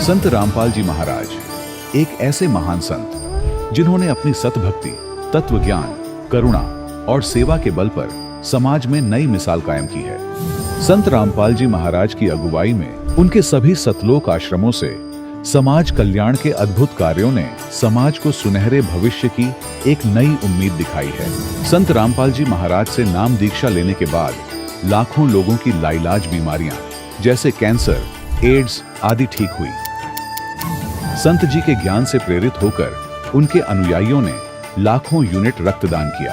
संत रामपाल जी महाराज एक ऐसे महान संत जिन्होंने अपनी सतभक्ति, तत्व ज्ञान, करुणा और सेवा के बल पर समाज में नई मिसाल कायम की है। संत रामपाल जी महाराज की अगुवाई में उनके सभी सतलोक आश्रमों से समाज कल्याण के अद्भुत कार्यों ने समाज को सुनहरे भविष्य की एक नई उम्मीद दिखाई है। संत रामपाल जी महाराज से नाम दीक्षा लेने के बाद लाखों लोगों की लाइलाज बीमारियां जैसे कैंसर, एड्स आदि ठीक हुई। संत जी के ज्ञान से प्रेरित होकर उनके अनुयायियों ने लाखों यूनिट रक्तदान किया।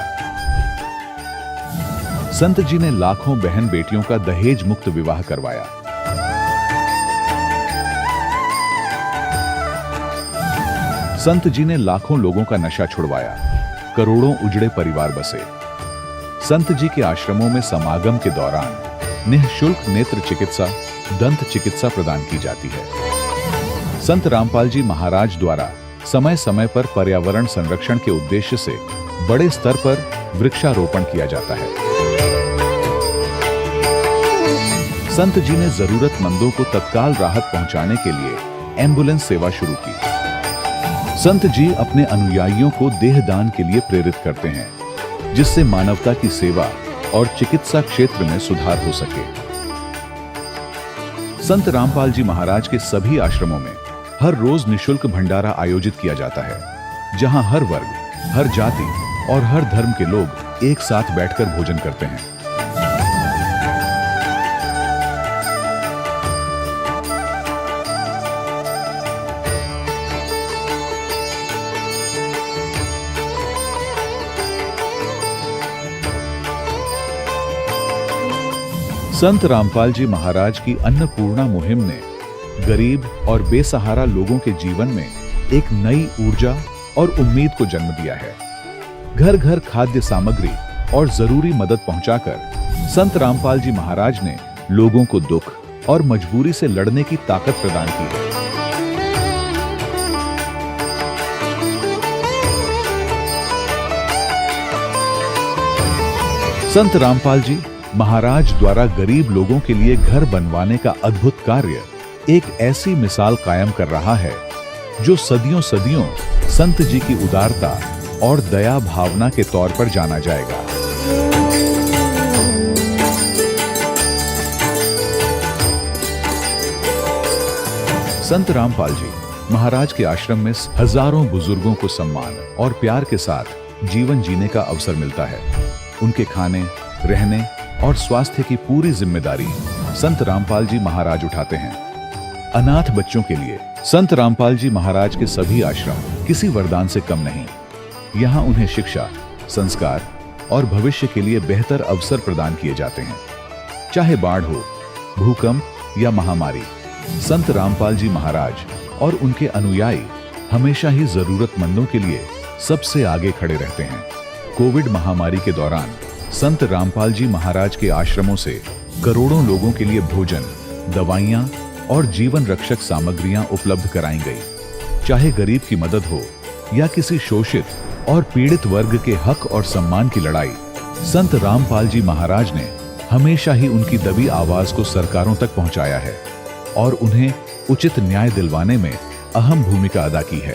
संत जी ने लाखों बहन बेटियों का दहेज मुक्त विवाह करवाया। संत जी ने लाखों लोगों का नशा छुड़वाया, करोड़ों उजड़े परिवार बसे। संत जी के आश्रमों में समागम के दौरान निःशुल्क नेत्र चिकित्सा, दंत चिकित्सा प्रदान की जाती है। संत रामपाल जी महाराज द्वारा समय समय पर पर्यावरण संरक्षण के उद्देश्य से बड़े स्तर पर वृक्षारोपण किया जाता है। संत जी ने जरूरतमंदों को तत्काल राहत पहुंचाने के लिए एम्बुलेंस सेवा शुरू की। संत जी अपने अनुयायियों को देहदान के लिए प्रेरित करते हैं, जिससे मानवता की सेवा और चिकित्सा क्षेत्र में सुधार हो सके। संत रामपाल जी महाराज के सभी आश्रमों में हर रोज निःशुल्क भंडारा आयोजित किया जाता है, जहां हर वर्ग, हर जाति और हर धर्म के लोग एक साथ बैठकर भोजन करते हैं। संत रामपाल जी महाराज की अन्नपूर्णा मुहिम ने गरीब और बेसहारा लोगों के जीवन में एक नई ऊर्जा और उम्मीद को जन्म दिया है। घर घर खाद्य सामग्री और जरूरी मदद पहुंचाकर संत रामपाल जी महाराज ने लोगों को दुख और मजबूरी से लड़ने की ताकत प्रदान की है। संत रामपाल जी महाराज द्वारा गरीब लोगों के लिए घर बनवाने का अद्भुत कार्य एक ऐसी मिसाल कायम कर रहा है जो सदियों सदियों संत जी की उदारता और दया भावना के तौर पर जाना जाएगा। संत रामपाल जी महाराज के आश्रम में हजारों बुजुर्गों को सम्मान और प्यार के साथ जीवन जीने का अवसर मिलता है। उनके खाने, रहने और स्वास्थ्य की पूरी जिम्मेदारी संत रामपाल जी महाराज उठाते हैं। अनाथ बच्चों के लिए संत रामपाल जी महाराज के सभी आश्रम किसी वरदान से कम नहीं। यहाँ उन्हें शिक्षा, संस्कार और भविष्य के लिए बेहतर अवसर प्रदान किए जाते हैं। चाहे बाढ़ हो, भूकंप या महामारी, संत रामपाल जी महाराज और उनके अनुयायी हमेशा ही जरूरतमंदों के लिए सबसे आगे खड़े रहते हैं। कोविड महामारी के दौरान संत रामपाल जी महाराज के आश्रमों से करोड़ों लोगों के लिए भोजन, दवाइयां और जीवन रक्षक सामग्रियां उपलब्ध कराई गई। चाहे गरीब की मदद हो या किसी शोषित और पीड़ित वर्ग के हक और सम्मान की लड़ाई, संत रामपाल जी महाराज ने हमेशा ही उनकी दबी आवाज को सरकारों तक पहुंचाया है और उन्हें उचित न्याय दिलवाने में अहम भूमिका अदा की है।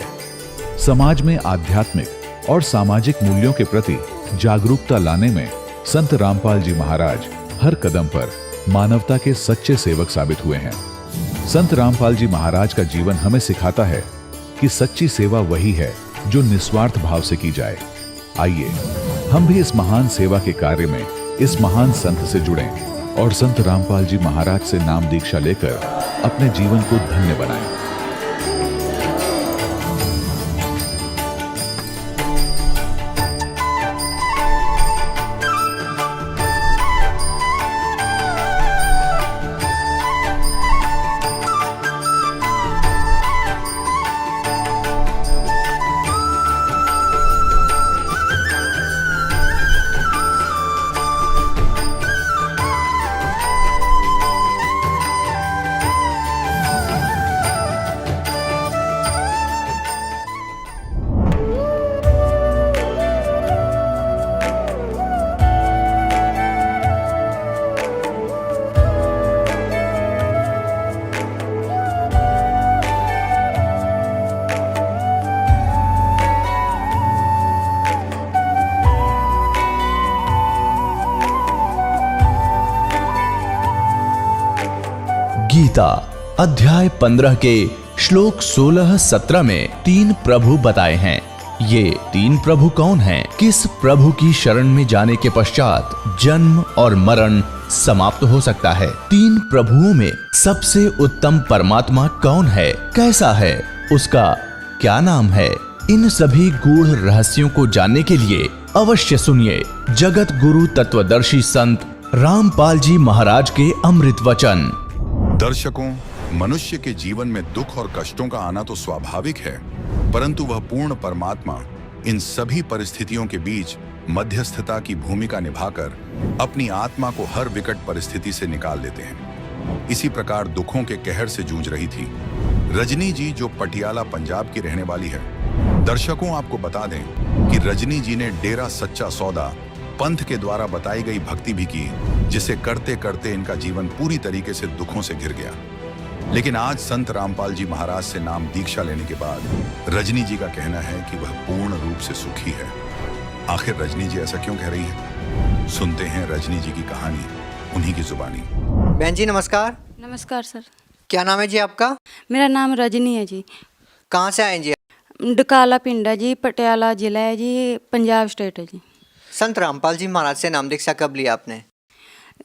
समाज में आध्यात्मिक और सामाजिक मूल्यों के प्रति जागरूकता लाने में संत रामपाल जी महाराज हर कदम पर मानवता के सच्चे सेवक साबित हुए हैं। संत रामपाल जी महाराज का जीवन हमें सिखाता है कि सच्ची सेवा वही है जो निस्वार्थ भाव से की जाए। आइए हम भी इस महान सेवा के कार्य में इस महान संत से जुड़ें और संत रामपाल जी महाराज से नाम दीक्षा लेकर अपने जीवन को धन्य बनाएं। गीता अध्याय 15 के श्लोक 16-17 में 3 प्रभु बताए हैं। ये 3 प्रभु कौन हैं? किस प्रभु की शरण में जाने के पश्चात जन्म और मरण समाप्त हो सकता है? 3 प्रभुओं में सबसे उत्तम परमात्मा कौन है? कैसा है? उसका क्या नाम है? इन सभी गूढ़ रहस्यों को जानने के लिए अवश्य सुनिए जगत गुरु तत्वदर्शी संत रामपाल जी महाराज के अमृत वचन। दर्शकों, मनुष्य के जीवन में दुख और कष्टों का आना तो स्वाभाविक है, परंतु वह पूर्ण परमात्मा इन सभी परिस्थितियों के बीच मध्यस्थता की भूमिका निभाकर अपनी आत्मा को हर विकट परिस्थिति से निकाल लेते हैं। इसी प्रकार दुखों के कहर से जूझ रही थी रजनी जी, जो पटियाला पंजाब की रहने वाली है। दर्शकों, आपको बता दें कि रजनी जी ने डेरा सच्चा सौदा पंथ के द्वारा बताई गई भक्ति भी की, जिसे करते करते इनका जीवन पूरी तरीके से दुखों से घिर गया। लेकिन आज संत रामपाल जी महाराज से नाम दीक्षा लेने के बाद रजनी जी का कहना है कि वह पूर्ण रूप से सुखी है। आखिर रजनी जी ऐसा क्यों कह रही है? सुनते हैं रजनी जी की कहानी उन्हीं की जुबानी। बहन जी नमस्कार। नमस्कार सर। क्या नाम है जी आपका? मेरा नाम रजनी है जी। कहाँ से आए जी? डकाला पिंड है जी, पटियाला जिला है जी, पंजाब स्टेट है जी। संत रामपाल जी महाराज से नाम दीक्षा कब लिया आपने?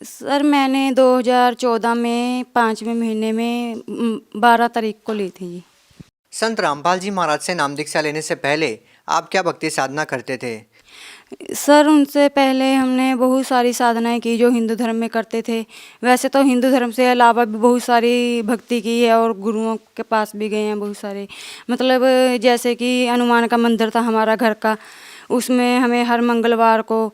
सर मैंने 2014 में 5वें महीने में 12 तारीख को ली थी जी। संत रामपाल जी महाराज से नाम दीक्षा लेने से पहले आप क्या भक्ति साधना करते थे? सर उनसे पहले हमने बहुत सारी साधनाएं की जो हिंदू धर्म में करते थे। वैसे तो हिंदू धर्म से अलावा भी बहुत सारी भक्ति की है और गुरुओं के पास भी गए हैं बहुत सारे। मतलब जैसे कि हनुमान का मंदिर था हमारा घर का, उसमें हमें हर मंगलवार को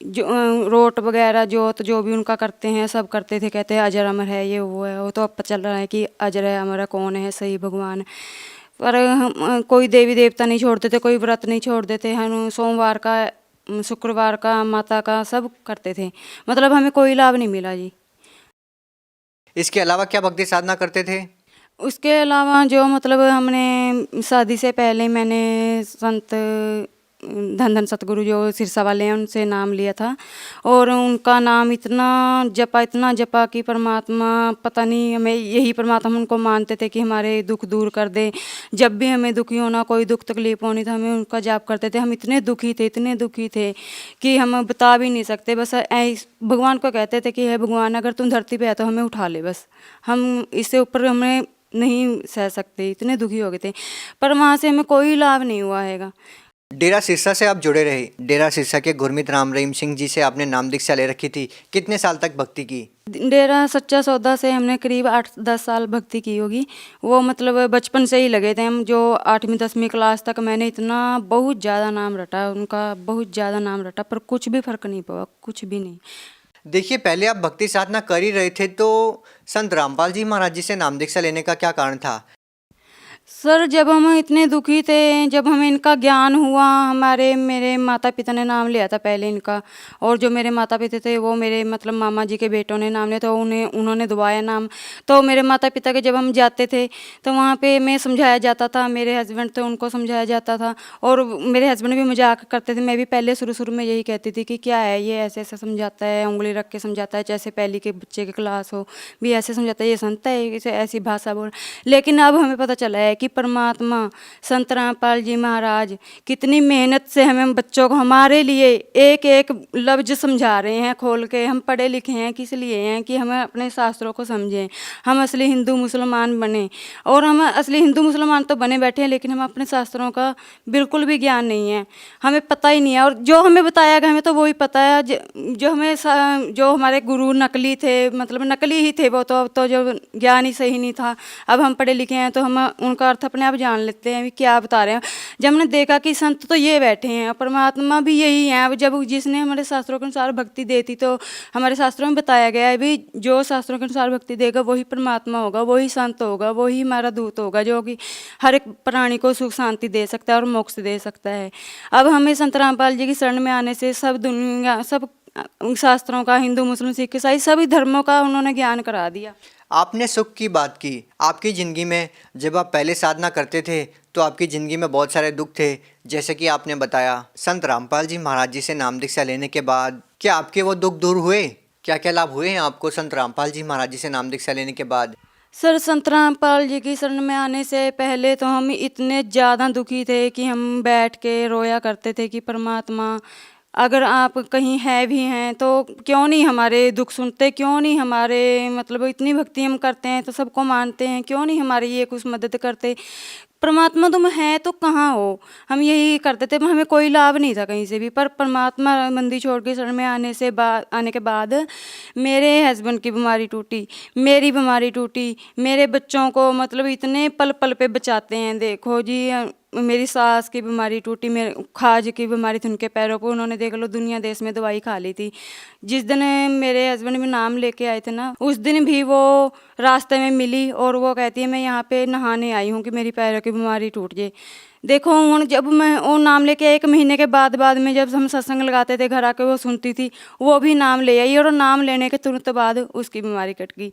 जो रोट वगैरह जोत जो भी उनका करते हैं सब करते थे। कहते हैं अजर अमर है, ये वो है, वो तो अब पता चल रहा है कि अजर है अमर है, कौन है सही भगवान। पर हम कोई देवी देवता नहीं छोड़ते थे, कोई व्रत नहीं छोड़ते थे। हम सोमवार का, शुक्रवार का, माता का सब करते थे। मतलब हमें कोई लाभ नहीं मिला जी। इसके अलावा क्या भक्ति साधना करते थे? उसके अलावा जो मतलब हमने शादी से पहले मैंने संत धन धन सतगुरु जो सिरसा वाले हैं उनसे नाम लिया था और उनका नाम इतना जपा कि परमात्मा पता नहीं, हमें यही परमात्मा उनको मानते थे कि हमारे दुख दूर कर दे। जब भी हमें दुखी होना, कोई दुख तकलीफ होनी तो हमें उनका जाप करते थे। हम इतने दुखी थे कि हम बता भी नहीं सकते। बस भगवान को कहते थे कि हे भगवान, अगर तुम धरती पे है तो हमें उठा ले, बस हम इससे ऊपर हमें नहीं सह सकते, इतने दुखी हो गए थे। पर वहाँ से हमें कोई लाभ नहीं हुआ हैगा। डेरा सिरसा से आप जुड़े रहे। डेरा सिरसा के गुरमीत राम रहीम सिंह जी से आपने नाम दीक्षा ले रखी थी। कितने साल तक भक्ति की? डेरा सच्चा सौदा से हमने करीब 8-10 साल भक्ति की होगी। वो मतलब बचपन से ही लगे थे हम। जो 8वीं-10वीं क्लास तक मैंने इतना बहुत ज़्यादा नाम रटा उनका, बहुत ज़्यादा नाम रटा, पर कुछ भी फ़र्क नहीं पड़ा, कुछ भी नहीं। देखिए, पहले आप भक्ति साधना कर ही रहे थे तो संत रामपाल जी महाराज जी से नाम दीक्षा लेने का क्या कारण था? सर जब हम इतने दुखी थे, जब हमें इनका ज्ञान हुआ, मेरे माता पिता ने नाम लिया था पहले इनका, और जो मेरे माता पिता थे वो मेरे मतलब मामा जी के बेटों ने नाम लिया, तो उन्होंने दुआया नाम। तो मेरे माता पिता के जब हम जाते थे तो वहाँ पे मैं समझाया जाता था, मेरे हस्बैंड थे उनको समझाया जाता था, और मेरे हस्बैंड भी मजाक करते थे। मैं भी पहले शुरू में यही कहती थी कि क्या है ये, ऐसे ऐसे समझाता है, उंगली रख के समझाता है, जैसे पहली के बच्चे की क्लास हो भी ऐसे समझाता है, ये संत है ऐसी भाषा बोल। लेकिन अब हमें पता चला है कि परमात्मा संत रामपाल जी महाराज कितनी मेहनत से हमें बच्चों को हमारे लिए एक एक लफ्ज समझा रहे हैं खोल के। हम पढ़े लिखे हैं किस लिए हैं कि हमें अपने शास्त्रों को समझें, हम असली हिंदू मुसलमान बने। और हम असली हिंदू मुसलमान तो बने बैठे हैं, लेकिन हम अपने शास्त्रों का बिल्कुल भी ज्ञान नहीं है, हमें पता ही नहीं है। और जो हमें बताया गया हमें तो वही पता है। जो हमारे गुरु नकली थे, मतलब नकली ही थे वो तो जो ज्ञान ही सही नहीं था। अब हम पढ़े लिखे हैं तो हम उनका अर्थ अपने आप जान लेते हैं भी क्या बता रहे हैं। जब हमने देखा कि संत तो ये बैठे हैं, परमात्मा भी यही है। अब जब जिसने हमारे शास्त्रों के अनुसार भक्ति दी थी, तो हमारे शास्त्रों में बताया गया है भी जो शास्त्रों के अनुसार भक्ति देगा वही परमात्मा होगा, वही संत होगा, वही हमारा दूत होगा, जो कि हर एक प्राणी को सुख शांति दे सकता है और मोक्ष दे सकता है। अब हमें संत रामपाल जी की शरण में आने से सब दुनिया, सब शास्त्रों का, हिंदू मुस्लिम सिख ईसाई सभी धर्मों का उन्होंने ज्ञान करा दिया। आपने सुख की बात की। आपकी ज़िंदगी में जब आप पहले साधना करते थे तो आपकी ज़िंदगी में बहुत सारे दुख थे, जैसे कि आपने बताया। संत रामपाल जी महाराज जी से नाम दीक्षा लेने के बाद क्या आपके वो दुख दूर हुए? क्या क्या लाभ हुए हैं आपको संत रामपाल जी महाराज जी से नाम दीक्षा लेने के बाद? सर संत रामपाल जी की शरण में आने से पहले तो हम इतने ज़्यादा दुखी थे कि हम बैठ के रोया करते थे कि परमात्मा अगर आप कहीं है भी हैं तो क्यों नहीं हमारे दुख सुनते, क्यों नहीं हमारे मतलब इतनी भक्ति हम करते हैं तो सबको मानते हैं, क्यों नहीं हमारी ये कुछ मदद करते। परमात्मा तुम है तो कहाँ हो, हम यही करते थे, हमें कोई लाभ नहीं था कहीं से भी। पर परमात्मा मंदिर छोड़ के शरण में आने के बाद मेरे हस्बैंड की बीमारी टूटी, मेरी बीमारी टूटी, मेरे बच्चों को मतलब इतने पल पल पे बचाते हैं। देखो जी मेरी सास की बीमारी टूटी, मेरे खाज की बीमारी थी उनके पैरों पर, उन्होंने देख लो दुनिया देश में दवाई खा ली थी। जिस दिन मेरे हस्बैंड भी नाम लेके आए थे ना, उस दिन भी वो रास्ते में मिली और वो कहती है मैं यहाँ पे नहाने आई हूँ कि मेरी पैरों की बीमारी टूट जाए। देखो हूँ जब मैं वो नाम लेके 1 महीने के बाद में जब हम सत्संग लगाते थे घर आके वो सुनती थी, वो भी नाम ले आई और नाम लेने के तुरंत बाद उसकी बीमारी कट गई।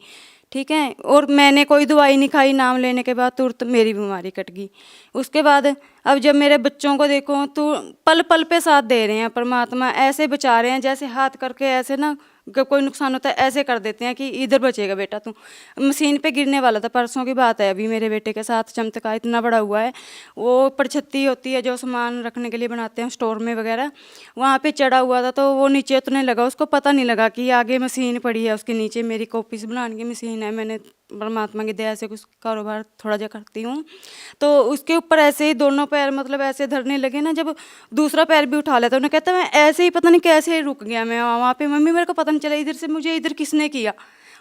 ठीक है, और मैंने कोई दवाई नहीं खाई, नाम लेने के बाद तुरंत मेरी बीमारी कट गई। उसके बाद अब जब मेरे बच्चों को देखो तो पल पल पे साथ दे रहे हैं परमात्मा, ऐसे बचा रहे हैं जैसे हाथ करके ऐसे ना कोई नुकसान होता है ऐसे कर देते हैं कि इधर बचेगा बेटा तू। मशीन पे गिरने वाला था, परसों की बात है, अभी मेरे बेटे के साथ चमत्कार इतना बड़ा हुआ है। वो परछत्ती होती है जो सामान रखने के लिए बनाते हैं स्टोर में वगैरह, वहाँ पे चढ़ा हुआ था तो वो नीचे उतरने लगा, उसको पता नहीं लगा कि आगे मशीन पड़ी है उसके नीचे। मेरी कॉपीज बनाने की मशीन है, मैंने परमात्मा की दया से कुछ कारोबार थोड़ा जा करती हूँ, तो उसके ऊपर ऐसे ही दोनों पैर मतलब ऐसे धरने लगे ना, जब दूसरा पैर भी उठा लेता उन्हें कहता मैं ऐसे ही पता नहीं कैसे ही रुक गया। मैं वहाँ पे मम्मी मेरे को पता नहीं चला इधर से मुझे इधर किसने किया,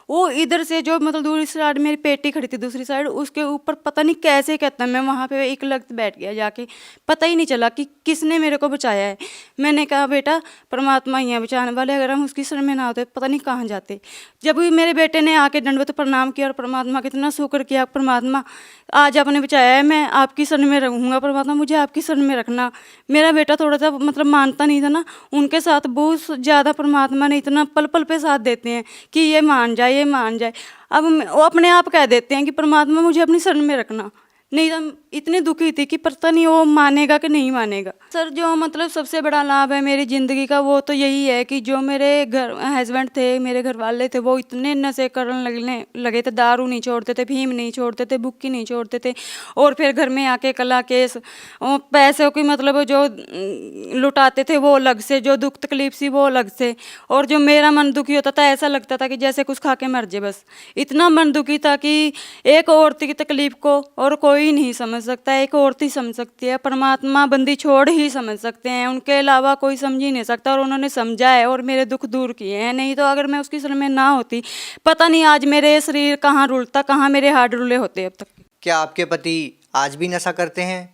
वो इधर से जो मतलब दूसरी साइड मेरी पेटी खड़ी थी दूसरी साइड, उसके ऊपर पता नहीं कैसे कहता मैं वहाँ पे एक लग बैठ गया जाके, पता ही नहीं चला कि किसने मेरे को बचाया है। मैंने कहा बेटा परमात्मा ही है बचाने वाले, अगर हम उसकी शरण में ना होते पता नहीं कहाँ जाते। जब भी मेरे बेटे ने आके दंडवत प्रणाम किया और परमात्मा का इतना शुक्र किया, परमात्मा आज आपने बचाया है, मैं आपकी शरण में रहूँगा, परमात्मा मुझे आपकी शरण में रखना। मेरा बेटा थोड़ा सा मतलब मानता नहीं था ना, उनके साथ बहुत ज़्यादा परमात्मा ने इतना पल पल पे साथ देते हैं कि ये मान जाए ये मान जाए। अब वो अपने आप कह देते हैं कि परमात्मा मुझे अपनी शरण में रखना, नहीं तो इतनी दुखी थी कि पता नहीं वो मानेगा कि नहीं मानेगा। सर जो मतलब सबसे बड़ा लाभ है मेरी ज़िंदगी का वो तो यही है कि जो मेरे घर हस्बैंड थे, मेरे घर वाले थे, वो इतने नशे करने लगे थे, दारू नहीं छोड़ते थे, भीम नहीं छोड़ते थे, बुक्की नहीं छोड़ते थे, और फिर घर में आके कला केस पैसों की मतलब जो लुटाते थे वो अलग से, जो दुख तकलीफ सी वो अलग से, और जो मेरा मन दुखी होता था ऐसा लगता था कि जैसे कुछ खा के मर जाए बस। इतना मन दुखी था कि एक औरत की तकलीफ को और कोई नहीं समझ सकता, एक औरत ही समझ सकती है, परमात्मा बंदी छोड़ ही समझ सकते हैं, उनके अलावा कोई समझ ही नहीं सकता, और उन्होंने समझा है और मेरे दुख दूर किए हैं। नहीं तो अगर मैं उसकी शरण में ना होती पता नहीं आज मेरे शरीर कहाँ रुलता, कहाँ मेरे हाथ रुले होते अब तक। क्या आपके पति आज भी नशा करते हैं?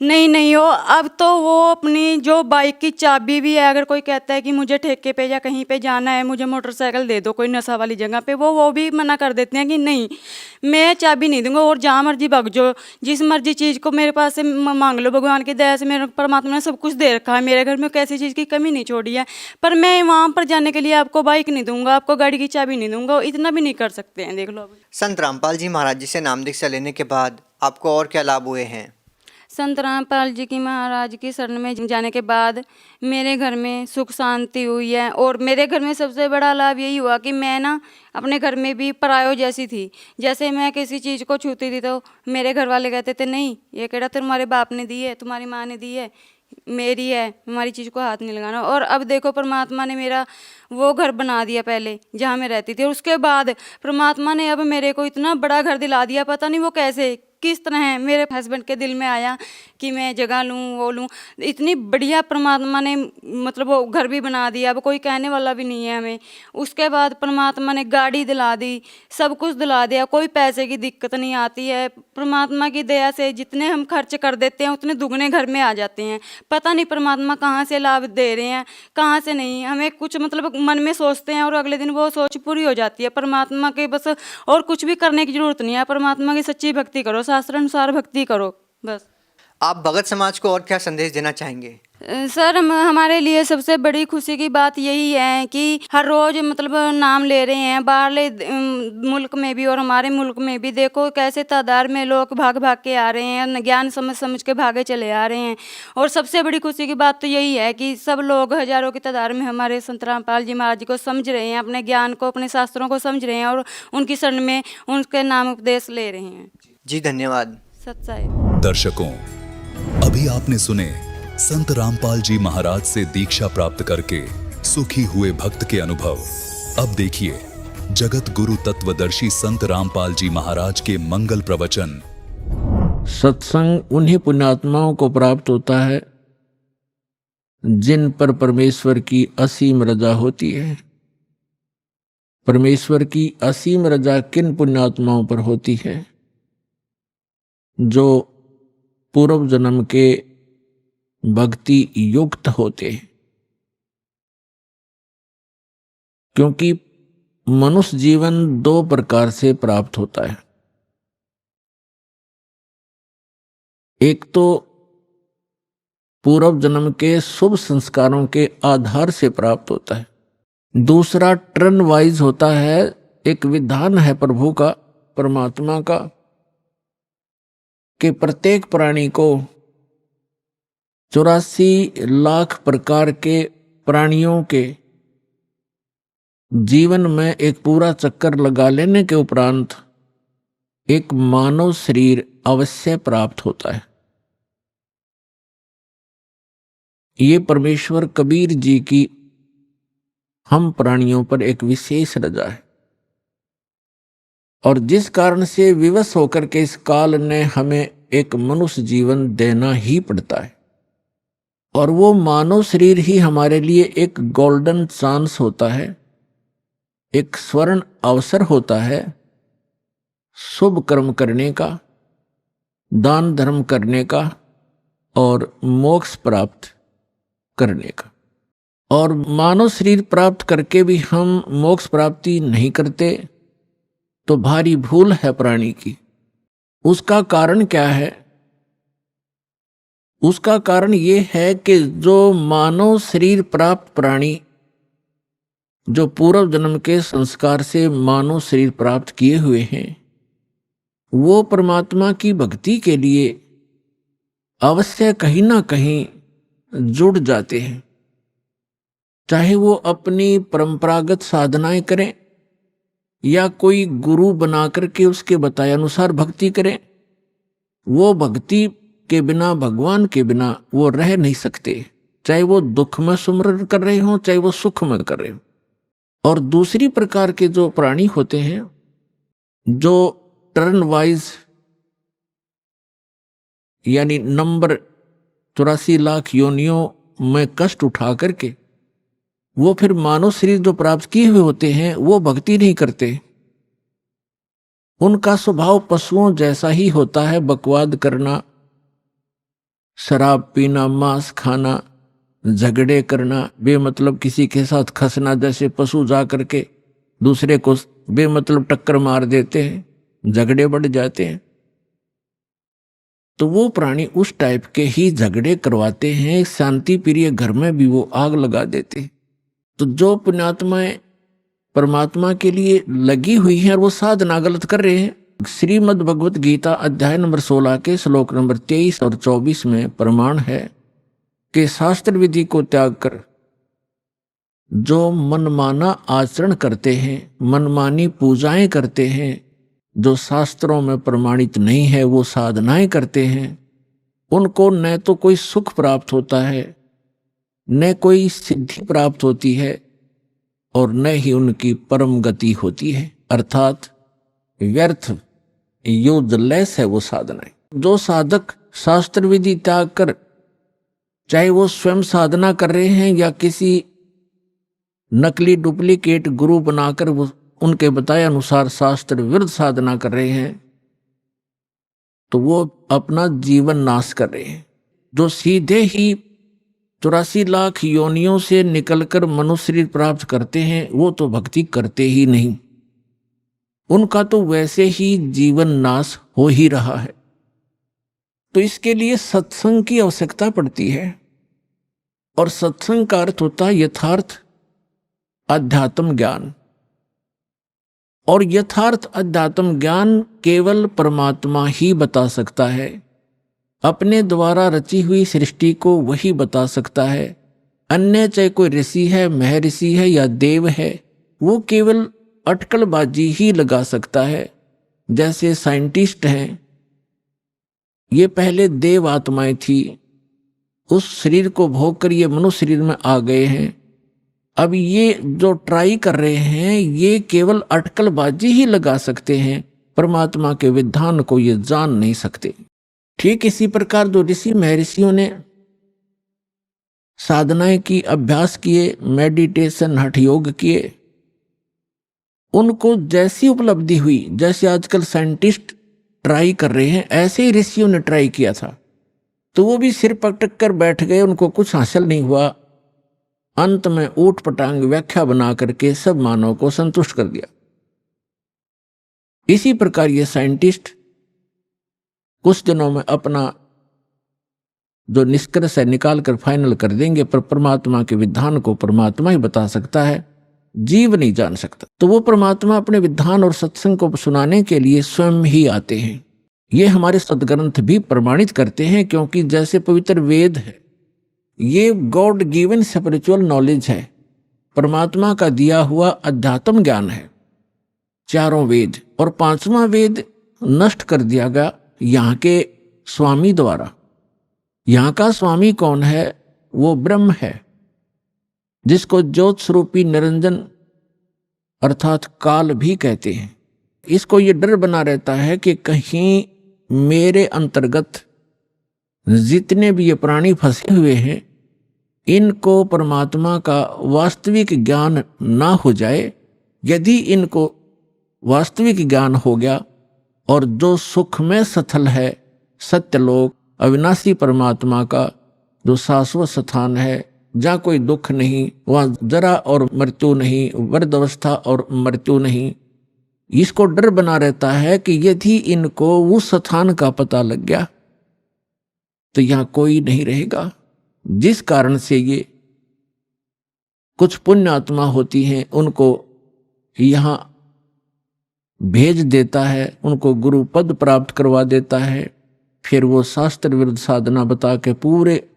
नहीं हो, अब तो वो अपनी जो बाइक की चाबी भी है, अगर कोई कहता है कि मुझे ठेके पे या कहीं पे जाना है, मुझे मोटरसाइकिल दे दो कोई नशा वाली जगह पे, वो भी मना कर देते हैं कि नहीं मैं चाबी नहीं दूंगा, और जहाँ मर्जी भाग जाओ, जिस मर्जी चीज़ को मेरे पास से मांग लो, भगवान की दया से मेरे परमात्मा ने सब कुछ दे रखा है, मेरे घर में कैसी चीज़ की कमी नहीं छोड़ी है, पर मैं वहाँ पर जाने के लिए आपको बाइक नहीं दूंगा, आपको गाड़ी की चाबी नहीं दूंगा, इतना भी नहीं कर सकते हैं। देख लो संत रामपाल जी महाराज जी से नाम दीक्षा लेने के बाद आपको और क्या लाभ हुए हैं? संत रामपाल जी की महाराज की शरण में जाने के बाद मेरे घर में सुख शांति हुई है, और मेरे घर में सबसे बड़ा लाभ यही हुआ कि मैं ना अपने घर में भी परायो जैसी थी। जैसे मैं किसी चीज़ को छूती थी तो मेरे घर वाले कहते थे नहीं ये केड़ा तुम्हारे बाप ने दी है, तुम्हारी माँ ने दी है, मेरी है, हमारी चीज़ को हाथ नहीं लगाना। और अब देखो परमात्मा ने मेरा वो घर बना दिया पहले जहाँ मैं रहती थी, और उसके बाद परमात्मा ने अब मेरे को इतना बड़ा घर दिला दिया, पता नहीं वो कैसे किस तरह है मेरे हस्बैंड के दिल में आया कि मैं जगह लूँ वो लूँ, इतनी बढ़िया परमात्मा ने मतलब वो घर भी बना दिया, अब कोई कहने वाला भी नहीं है हमें। उसके बाद परमात्मा ने गाड़ी दिला दी, सब कुछ दिला दिया, कोई पैसे की दिक्कत नहीं आती है। परमात्मा की दया से जितने हम खर्च कर देते हैं उतने दुगने घर में आ जाते हैं। पता नहीं परमात्मा कहाँ से लाभ दे रहे हैं कहाँ से नहीं, हमें कुछ मतलब मन में सोचते हैं और अगले दिन वो सोच पूरी हो जाती है। परमात्मा के बस और कुछ भी करने की जरूरत नहीं है, परमात्मा की सच्ची भक्ति करो, शास्त्र अनुसार भक्ति करो बस। आप भगत समाज को और क्या संदेश देना चाहेंगे? सर हमारे लिए सबसे बड़ी खुशी की बात यही है कि हर रोज़ मतलब नाम ले रहे हैं बाहरले मुल्क में भी और हमारे मुल्क में भी। देखो कैसे तादाद में लोग भाग भाग के आ रहे हैं, ज्ञान समझ समझ के भागे चले आ रहे हैं। और सबसे बड़ी खुशी की बात तो यही है कि सब लोग हजारों की तादाद में हमारे संत रामपाल जी महाराज जी को समझ रहे हैं, अपने ज्ञान को, अपने शास्त्रों को समझ रहे हैं और उनकी शरण में उनके नाम उपदेश ले रहे हैं। जी धन्यवाद। सच्चाई। दर्शकों, अभी आपने सुने संत रामपाल जी महाराज से दीक्षा प्राप्त करके सुखी हुए भक्त के अनुभव। अब देखिए जगत गुरु तत्वदर्शी संत रामपाल जी महाराज के मंगल प्रवचन। सत्संग उन्हीं पुण्यात्माओं को प्राप्त होता है जिन पर परमेश्वर की असीम रजा होती है। परमेश्वर की असीम रजा किन पुण्यात्माओं पर होती है? जो पूर्व जन्म के भक्ति युक्त होते हैं। क्योंकि मनुष्य जीवन दो प्रकार से प्राप्त होता है। एक तो पूर्व जन्म के शुभ संस्कारों के आधार से प्राप्त होता है, दूसरा टर्न वाइज होता है। एक विधान है प्रभु का, परमात्मा का, कि प्रत्येक प्राणी को 84 लाख प्रकार के प्राणियों के जीवन में एक पूरा चक्कर लगा लेने के उपरांत एक मानव शरीर अवश्य प्राप्त होता है। ये परमेश्वर कबीर जी की हम प्राणियों पर एक विशेष रजा है और जिस कारण से विवश होकर के इस काल ने हमें एक मनुष्य जीवन देना ही पड़ता है। और वो मानव शरीर ही हमारे लिए एक गोल्डन चांस होता है, एक स्वर्ण अवसर होता है शुभ कर्म करने का, दान धर्म करने का और मोक्ष प्राप्त करने का। और मानव शरीर प्राप्त करके भी हम मोक्ष प्राप्ति नहीं करते तो भारी भूल है प्राणी की। उसका कारण क्या है? उसका कारण ये है कि जो मानव शरीर प्राप्त प्राणी जो पूर्व जन्म के संस्कार से मानव शरीर प्राप्त किए हुए हैं, वो परमात्मा की भक्ति के लिए अवश्य कहीं ना कहीं जुड़ जाते हैं। चाहे वो अपनी परंपरागत साधनाएं करें या कोई गुरु बना करके उसके बताए अनुसार भक्ति करें, वो भक्ति के बिना, भगवान के बिना वो रह नहीं सकते। चाहे वो दुख में सुमरन कर रहे हो, चाहे वो सुख में कर रहे हो। और दूसरी प्रकार के जो प्राणी होते हैं जो टर्न वाइज यानी नंबर 84 लाख योनियों में कष्ट उठा करके वो फिर मानव शरीर जो प्राप्त किए हुए होते हैं वो भक्ति नहीं करते। उनका स्वभाव पशुओं जैसा ही होता है, बकवाद करना, शराब पीना, मांस खाना, झगड़े करना, बेमतलब किसी के साथ खसना, जैसे पशु जा करके दूसरे को बेमतलब टक्कर मार देते हैं, झगड़े बढ़ जाते हैं। तो वो प्राणी उस टाइप के ही झगड़े करवाते हैं। शांति प्रिय घर में भी वो आग लगा देते हैं। तो जो पुण्यात्माएं परमात्मा के लिए लगी हुई हैं और वो साधना गलत कर रहे हैं, श्रीमद् भगवत गीता अध्याय नंबर 16 के श्लोक नंबर 23 और 24 में प्रमाण है कि शास्त्र विधि को त्याग कर जो मनमाना आचरण करते हैं, मनमानी पूजाएं करते हैं, जो शास्त्रों में प्रमाणित नहीं है वो साधनाएं करते हैं, उनको न तो कोई सुख प्राप्त होता है, न कोई सिद्धि प्राप्त होती है और न ही उनकी परम गति होती है। अर्थात व्यर्थ, यूजलेस है वो साधनाएं। जो साधक शास्त्र विधि त्याग कर, चाहे वो स्वयं साधना कर रहे हैं या किसी नकली डुप्लीकेट गुरु बनाकर वो उनके बताए अनुसार शास्त्र विरुद्ध साधना कर रहे हैं, तो वो अपना जीवन नाश कर रहे हैं। जो सीधे ही 84 लाख योनियों से निकलकर मनुष्य शरीर प्राप्त करते हैं वो तो भक्ति करते ही नहीं, उनका तो वैसे ही जीवन नाश हो ही रहा है। तो इसके लिए सत्संग की आवश्यकता पड़ती है। और सत्संग का अर्थ होता है यथार्थ अध्यात्म ज्ञान। और यथार्थ अध्यात्म ज्ञान केवल परमात्मा ही बता सकता है। अपने द्वारा रची हुई सृष्टि को वही बता सकता है। अन्य चाहे कोई ऋषि है, महर्षि है या देव है, वो केवल अटकलबाजी ही लगा सकता है। जैसे साइंटिस्ट हैं, ये पहले देव आत्माएं थी, उस शरीर को भोग कर ये मनुष्य शरीर में आ गए हैं। अब ये जो ट्राई कर रहे हैं ये केवल अटकलबाजी ही लगा सकते हैं, परमात्मा के विधान को ये जान नहीं सकते। ठीक इसी प्रकार जो ऋषि महर्षियों ने साधनाएं की, अभ्यास किए, मेडिटेशन हठ योग किए, उनको जैसी उपलब्धि हुई, जैसे आजकल साइंटिस्ट ट्राई कर रहे हैं, ऐसे ही ऋषियों ने ट्राई किया था। तो वो भी सिर पटक कर बैठ गए, उनको कुछ हासिल नहीं हुआ। अंत में ऊट पटांग व्याख्या बना करके सब मानव को संतुष्ट कर दिया। इसी प्रकार ये साइंटिस्ट कुछ दिनों में अपना जो निष्कर्ष है निकाल कर फाइनल कर देंगे, पर परमात्मा के विधान को परमात्मा ही बता सकता है, जीव नहीं जान सकता। तो वो परमात्मा अपने विधान और सत्संग को सुनाने के लिए स्वयं ही आते हैं। ये हमारे सदग्रंथ भी प्रमाणित करते हैं, क्योंकि जैसे पवित्र वेद है, ये गॉड गिवन स्पिरिचुअल नॉलेज है, परमात्मा का दिया हुआ अध्यात्म ज्ञान है, चारों वेद। और पांचवा वेद नष्ट कर दिया गया यहाँ के स्वामी द्वारा। यहाँ का स्वामी कौन है? वो ब्रह्म है, जिसको ज्योत स्वरूपी निरंजन अर्थात काल भी कहते हैं। इसको ये डर बना रहता है कि कहीं मेरे अंतर्गत जितने भी ये प्राणी फंसे हुए हैं, इनको परमात्मा का वास्तविक ज्ञान ना हो जाए। यदि इनको वास्तविक ज्ञान हो गया और जो सुख में सथल है, सत्यलोक अविनाशी परमात्मा का जो शाश्वत स्थान है, जहाँ कोई दुख नहीं, वहाँ जरा और मृत्यु नहीं, वृद्धावस्था और मृत्यु नहीं, इसको डर बना रहता है कि यदि इनको उस स्थान का पता लग गया तो यहाँ कोई नहीं रहेगा। जिस कारण से ये कुछ पुण्य आत्मा होती हैं, उनको यहाँ भेज देता है, उनको गुरु पद प्राप्त करवा देता है। फिर वो शास्त्र विरुद्ध साधना बता के पूरे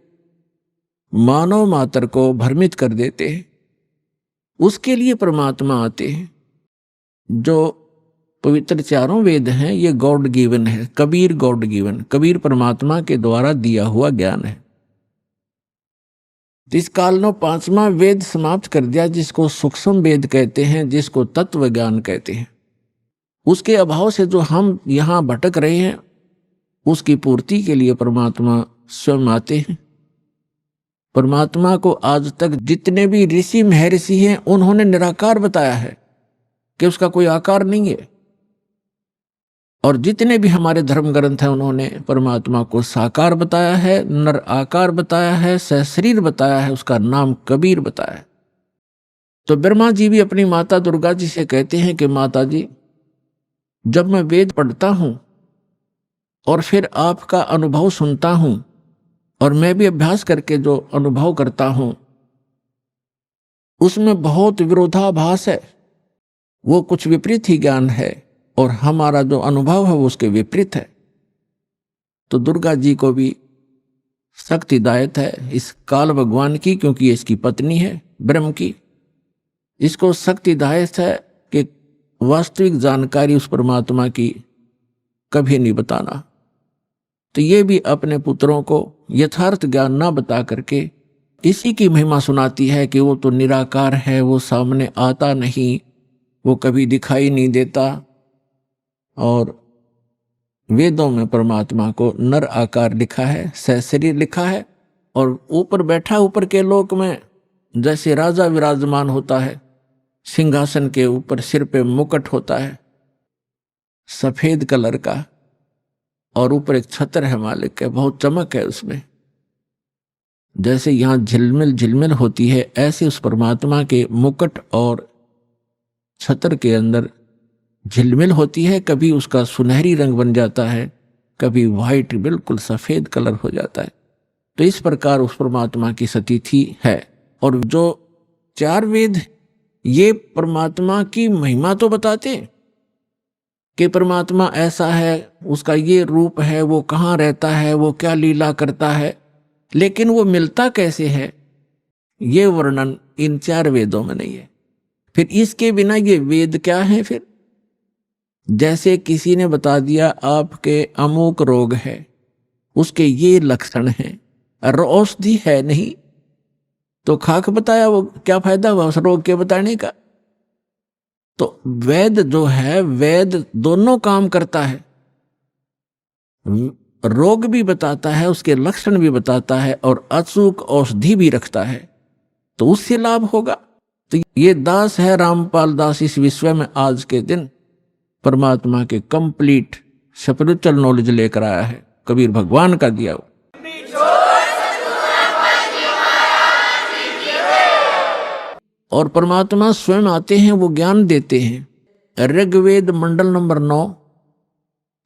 मानव मात्र को भ्रमित कर देते हैं। उसके लिए परमात्मा आते हैं। जो पवित्र चारों वेद हैं ये गॉड गिवन है, कबीर गॉड गिवन, कबीर परमात्मा के द्वारा दिया हुआ ज्ञान है। इस काल ने पांचवा वेद समाप्त कर दिया, जिसको सूक्ष्म वेद कहते हैं, जिसको तत्व ज्ञान कहते हैं। उसके अभाव से जो हम यहाँ भटक रहे हैं, उसकी पूर्ति के लिए परमात्मा स्वयं आते हैं। परमात्मा को आज तक जितने भी ऋषि महर्षि हैं, उन्होंने निराकार बताया है कि उसका कोई आकार नहीं है। और जितने भी हमारे धर्म ग्रंथ हैं, उन्होंने परमात्मा को साकार बताया है, नर आकार बताया है, सशरीर बताया है, उसका नाम कबीर बताया है। तो ब्रह्मा जी भी अपनी माता दुर्गा जी से कहते हैं कि माता जी, जब मैं वेद पढ़ता हूं और फिर आपका अनुभव सुनता हूं और मैं भी अभ्यास करके जो अनुभव करता हूं, उसमें बहुत विरोधाभास है, वो कुछ विपरीत ही ज्ञान है और हमारा जो अनुभव है वो उसके विपरीत है। तो दुर्गा जी को भी सख्त हिदायत है इस काल भगवान की, क्योंकि ये इसकी पत्नी है ब्रह्म की। इसको सख्त हिदायत है कि वास्तविक जानकारी उस परमात्मा की कभी नहीं बताना। तो ये भी अपने पुत्रों को यथार्थ ज्ञान ना बता करके इसी की महिमा सुनाती है कि वो तो निराकार है, वो सामने आता नहीं, वो कभी दिखाई नहीं देता। और वेदों में परमात्मा को नर आकार लिखा है, सशरीर लिखा है, और ऊपर बैठा ऊपर के लोक में जैसे राजा विराजमान होता है, सिंहासन के ऊपर सिर पे मुकुट होता है सफेद कलर का, और ऊपर एक छत्र है मालिक के, बहुत चमक है उसमें। जैसे यहाँ झिलमिल झिलमिल होती है, ऐसे उस परमात्मा के मुकुट और छत्र के अंदर झिलमिल होती है। कभी उसका सुनहरी रंग बन जाता है, कभी वाइट बिल्कुल सफेद कलर हो जाता है। तो इस प्रकार उस परमात्मा की सतिथि है। और जो 4 वेद ये परमात्मा की महिमा तो बताते हैं कि परमात्मा ऐसा है, उसका ये रूप है, वो कहाँ रहता है, वो क्या लीला करता है, लेकिन वो मिलता कैसे है ये वर्णन इन 4 वेदों में नहीं है। फिर इसके बिना ये वेद क्या है? फिर जैसे किसी ने बता दिया आपके अमुक रोग है, उसके ये लक्षण हैं, और औषधि है नहीं, तो खाक बताया, वो क्या फायदा हुआ उस रोग के बताने का? तो वेद जो है, वेद दोनों काम करता है, रोग भी बताता है, उसके लक्षण भी बताता है, और अचूक औषधि भी रखता है, तो उससे लाभ होगा। तो ये दास है रामपाल दास इस विश्व में आज के दिन परमात्मा के कंप्लीट स्पिरिचुअल नॉलेज लेकर आया है, कबीर भगवान का दिया हुआ। और परमात्मा स्वयं आते हैं, वो ज्ञान देते हैं। ऋग्वेद मंडल नंबर 9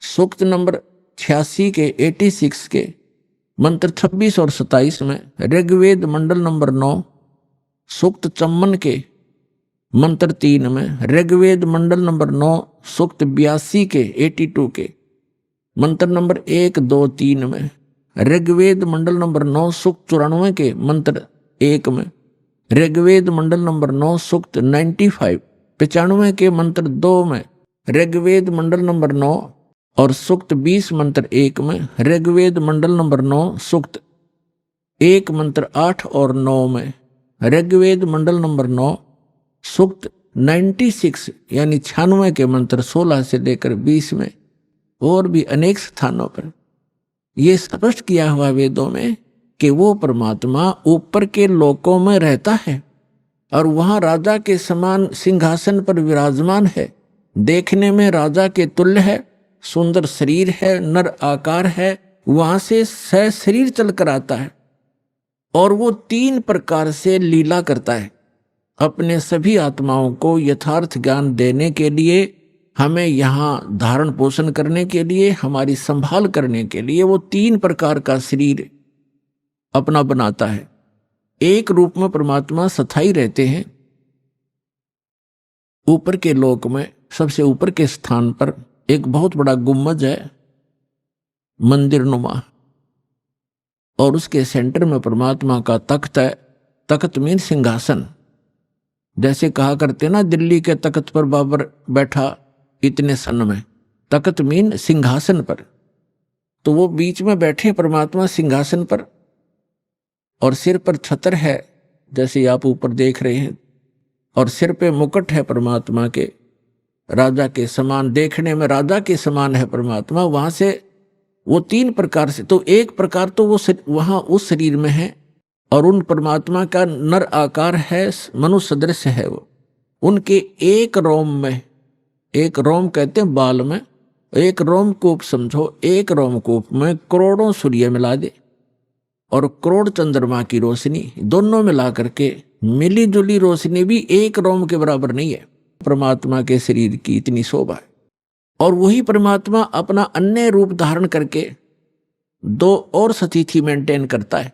सूक्त नंबर 86 के 86 के मंत्र 26 और 27 में, ऋग्वेद मंडल नंबर 9 सूक्त 54 के मंत्र 3 में, ऋग्वेद मंडल नंबर 9 सूक्त 82 के 82 के मंत्र नंबर 1, 2, 3 में, ऋग्वेद मंडल नंबर 9 सूक्त 94 के मंत्र 1 में, ऋग्वेद मंडल नंबर 9 सूक्त 95 के मंत्र 2 में, ऋग्वेद मंडल नंबर 9 और सूक्त 20 मंत्र 1 में, ऋग्वेद मंडल नंबर 9 सूक्त 1 मंत्र 8 और 9 में, ऋग्वेद मंडल नंबर 9 सूक्त 96 यानी 96 के मंत्र 16 से लेकर 20 में, और भी अनेक स्थानों पर ये स्पष्ट किया हुआ वेदों में कि वो परमात्मा ऊपर के लोकों में रहता है और वहां राजा के समान सिंहासन पर विराजमान है, देखने में राजा के तुल्य है, सुंदर शरीर है, नर आकार है, वहां से शरीर चलकर आता है, और वो 3 प्रकार से लीला करता है। अपने सभी आत्माओं को यथार्थ ज्ञान देने के लिए, हमें यहाँ धारण पोषण करने के लिए, हमारी संभाल करने के लिए वो 3 प्रकार का शरीर अपना बनाता है। एक रूप में परमात्मा स्थायी रहते हैं। ऊपर के लोक में सबसे ऊपर के स्थान पर एक बहुत बड़ा गुम्बज है, मंदिर नुमा, और उसके सेंटर में परमात्मा का तख्त है। तख्त मीन सिंहासन। जैसे कहा करते ना, दिल्ली के तख्त पर बाबर बैठा इतने सन में, तख्त मीन सिंहासन पर। तो वो बीच में बैठे परमात्मा सिंहासन पर, और सिर पर छत्र है जैसे आप ऊपर देख रहे हैं, और सिर पे मुकुट है परमात्मा के, राजा के समान, देखने में राजा के समान है परमात्मा। वहां से वो 3 प्रकार से, तो एक प्रकार तो वो वहां उस शरीर में है, और उन परमात्मा का नर आकार है, मनुष्य सदृश है वो। उनके एक रोम में, एक रोम कहते हैं बाल में, एक रोमकूप समझो, एक रोमकूप में करोड़ों सूर्य मिला दे और करोड़ चंद्रमा की रोशनी, दोनों मिला करके मिली जुली रोशनी भी एक रोम के बराबर नहीं है। परमात्मा के शरीर की इतनी शोभा है। और वही परमात्मा अपना अन्य रूप धारण करके 2 और स्थिति मेंटेन करता है।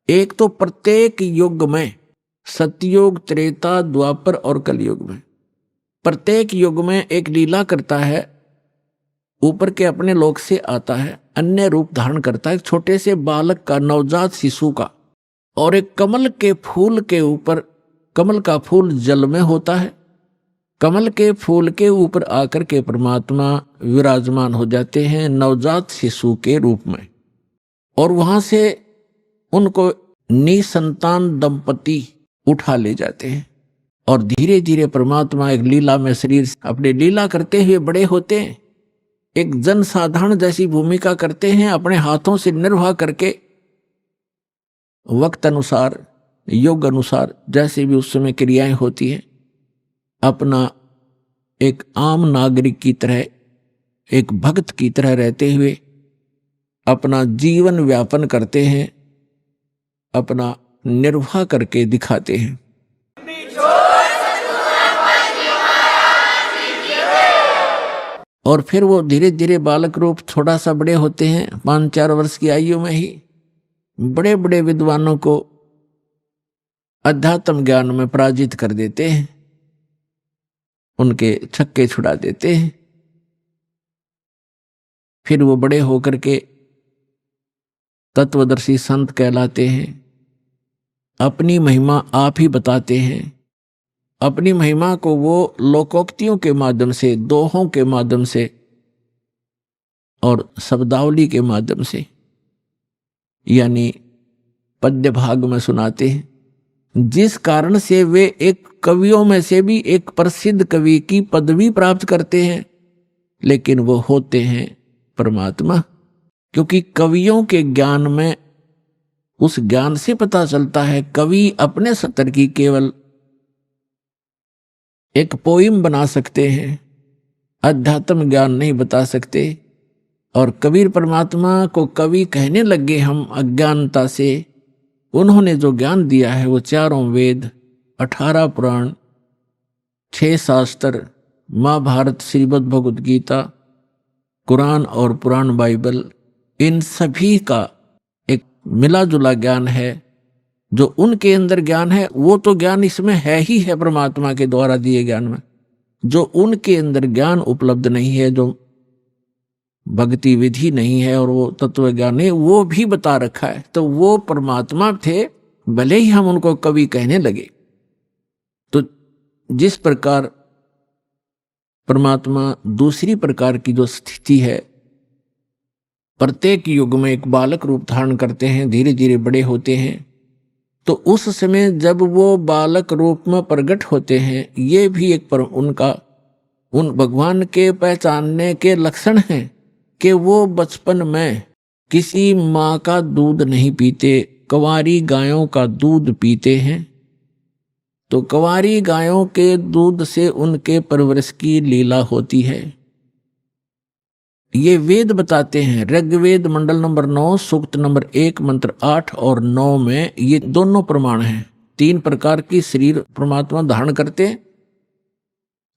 एक तो प्रत्येक युग में, सतयुग, त्रेता, द्वापर और कलयुग में, प्रत्येक युग में एक लीला करता है। ऊपर के अपने लोक से आता है, अन्य रूप धारण करता है, छोटे से बालक का, नवजात शिशु का, और एक कमल के फूल के ऊपर, कमल का फूल जल में होता है, कमल के फूल के ऊपर आकर के परमात्मा विराजमान हो जाते हैं नवजात शिशु के रूप में, और वहां से उनको निसंतान दंपति उठा ले जाते हैं, और धीरे धीरे परमात्मा एक लीला में शरीर अपने लीला करते हुए बड़े होते हैं। एक जन साधारण जैसी भूमिका करते हैं, अपने हाथों से निर्वाह करके, वक्त अनुसार, युग अनुसार, जैसे भी उस समय क्रियाएं होती हैं, अपना एक आम नागरिक की तरह, एक भक्त की तरह रहते हुए अपना जीवन व्यापन करते हैं, अपना निर्वाह करके दिखाते हैं। और फिर वो धीरे धीरे बालक रूप थोड़ा सा बड़े होते हैं, 5-4 वर्ष की आयु में ही बड़े बड़े विद्वानों को अध्यात्म ज्ञान में पराजित कर देते हैं, उनके छक्के छुड़ा देते हैं। फिर वो बड़े होकर के तत्वदर्शी संत कहलाते हैं, अपनी महिमा आप ही बताते हैं। अपनी महिमा को वो लोकोक्तियों के माध्यम से, दोहों के माध्यम से और शब्दावली के माध्यम से, यानी पद्य भाग में सुनाते हैं, जिस कारण से वे एक कवियों में से भी एक प्रसिद्ध कवि की पदवी प्राप्त करते हैं, लेकिन वो होते हैं परमात्मा। क्योंकि कवियों के ज्ञान में, उस ज्ञान से पता चलता है, कवि अपने स्तर की केवल एक पोइम बना सकते हैं, अध्यात्म ज्ञान नहीं बता सकते। और कबीर परमात्मा को कवि कहने लगे हम अज्ञानता से। उन्होंने जो ज्ञान दिया है वो 4 वेद, 18 पुराण, 6 शास्त्र, महाभारत, श्रीमद् भगवद गीता, कुरान और पुराण बाइबल, इन सभी का एक मिला जुला ज्ञान है। जो उनके अंदर ज्ञान है वो तो ज्ञान इसमें है ही है, परमात्मा के द्वारा दिए ज्ञान में। जो उनके अंदर ज्ञान उपलब्ध नहीं है, जो भक्ति विधि नहीं है और वो तत्व ज्ञान है, वो भी बता रखा है। तो वो परमात्मा थे, भले ही हम उनको कवि कहने लगे। तो जिस प्रकार परमात्मा दूसरी प्रकार की जो स्थिति है, प्रत्येक युग में एक बालक रूप धारण करते हैं, धीरे धीरे बड़े होते हैं, तो उस समय जब वो बालक रूप में प्रकट होते हैं, ये भी एक उनका उन भगवान के पहचानने के लक्षण हैं कि वो बचपन में किसी माँ का दूध नहीं पीते, कंवारी गायों का दूध पीते हैं। तो कंवारी गायों के दूध से उनके परवरिश की लीला होती है। ये वेद बताते हैं। ऋग्वेद मंडल नंबर 9 सूक्त नंबर 1 मंत्र 8 और 9 में ये दोनों प्रमाण हैं। 3 प्रकार की शरीर परमात्मा धारण करते हैं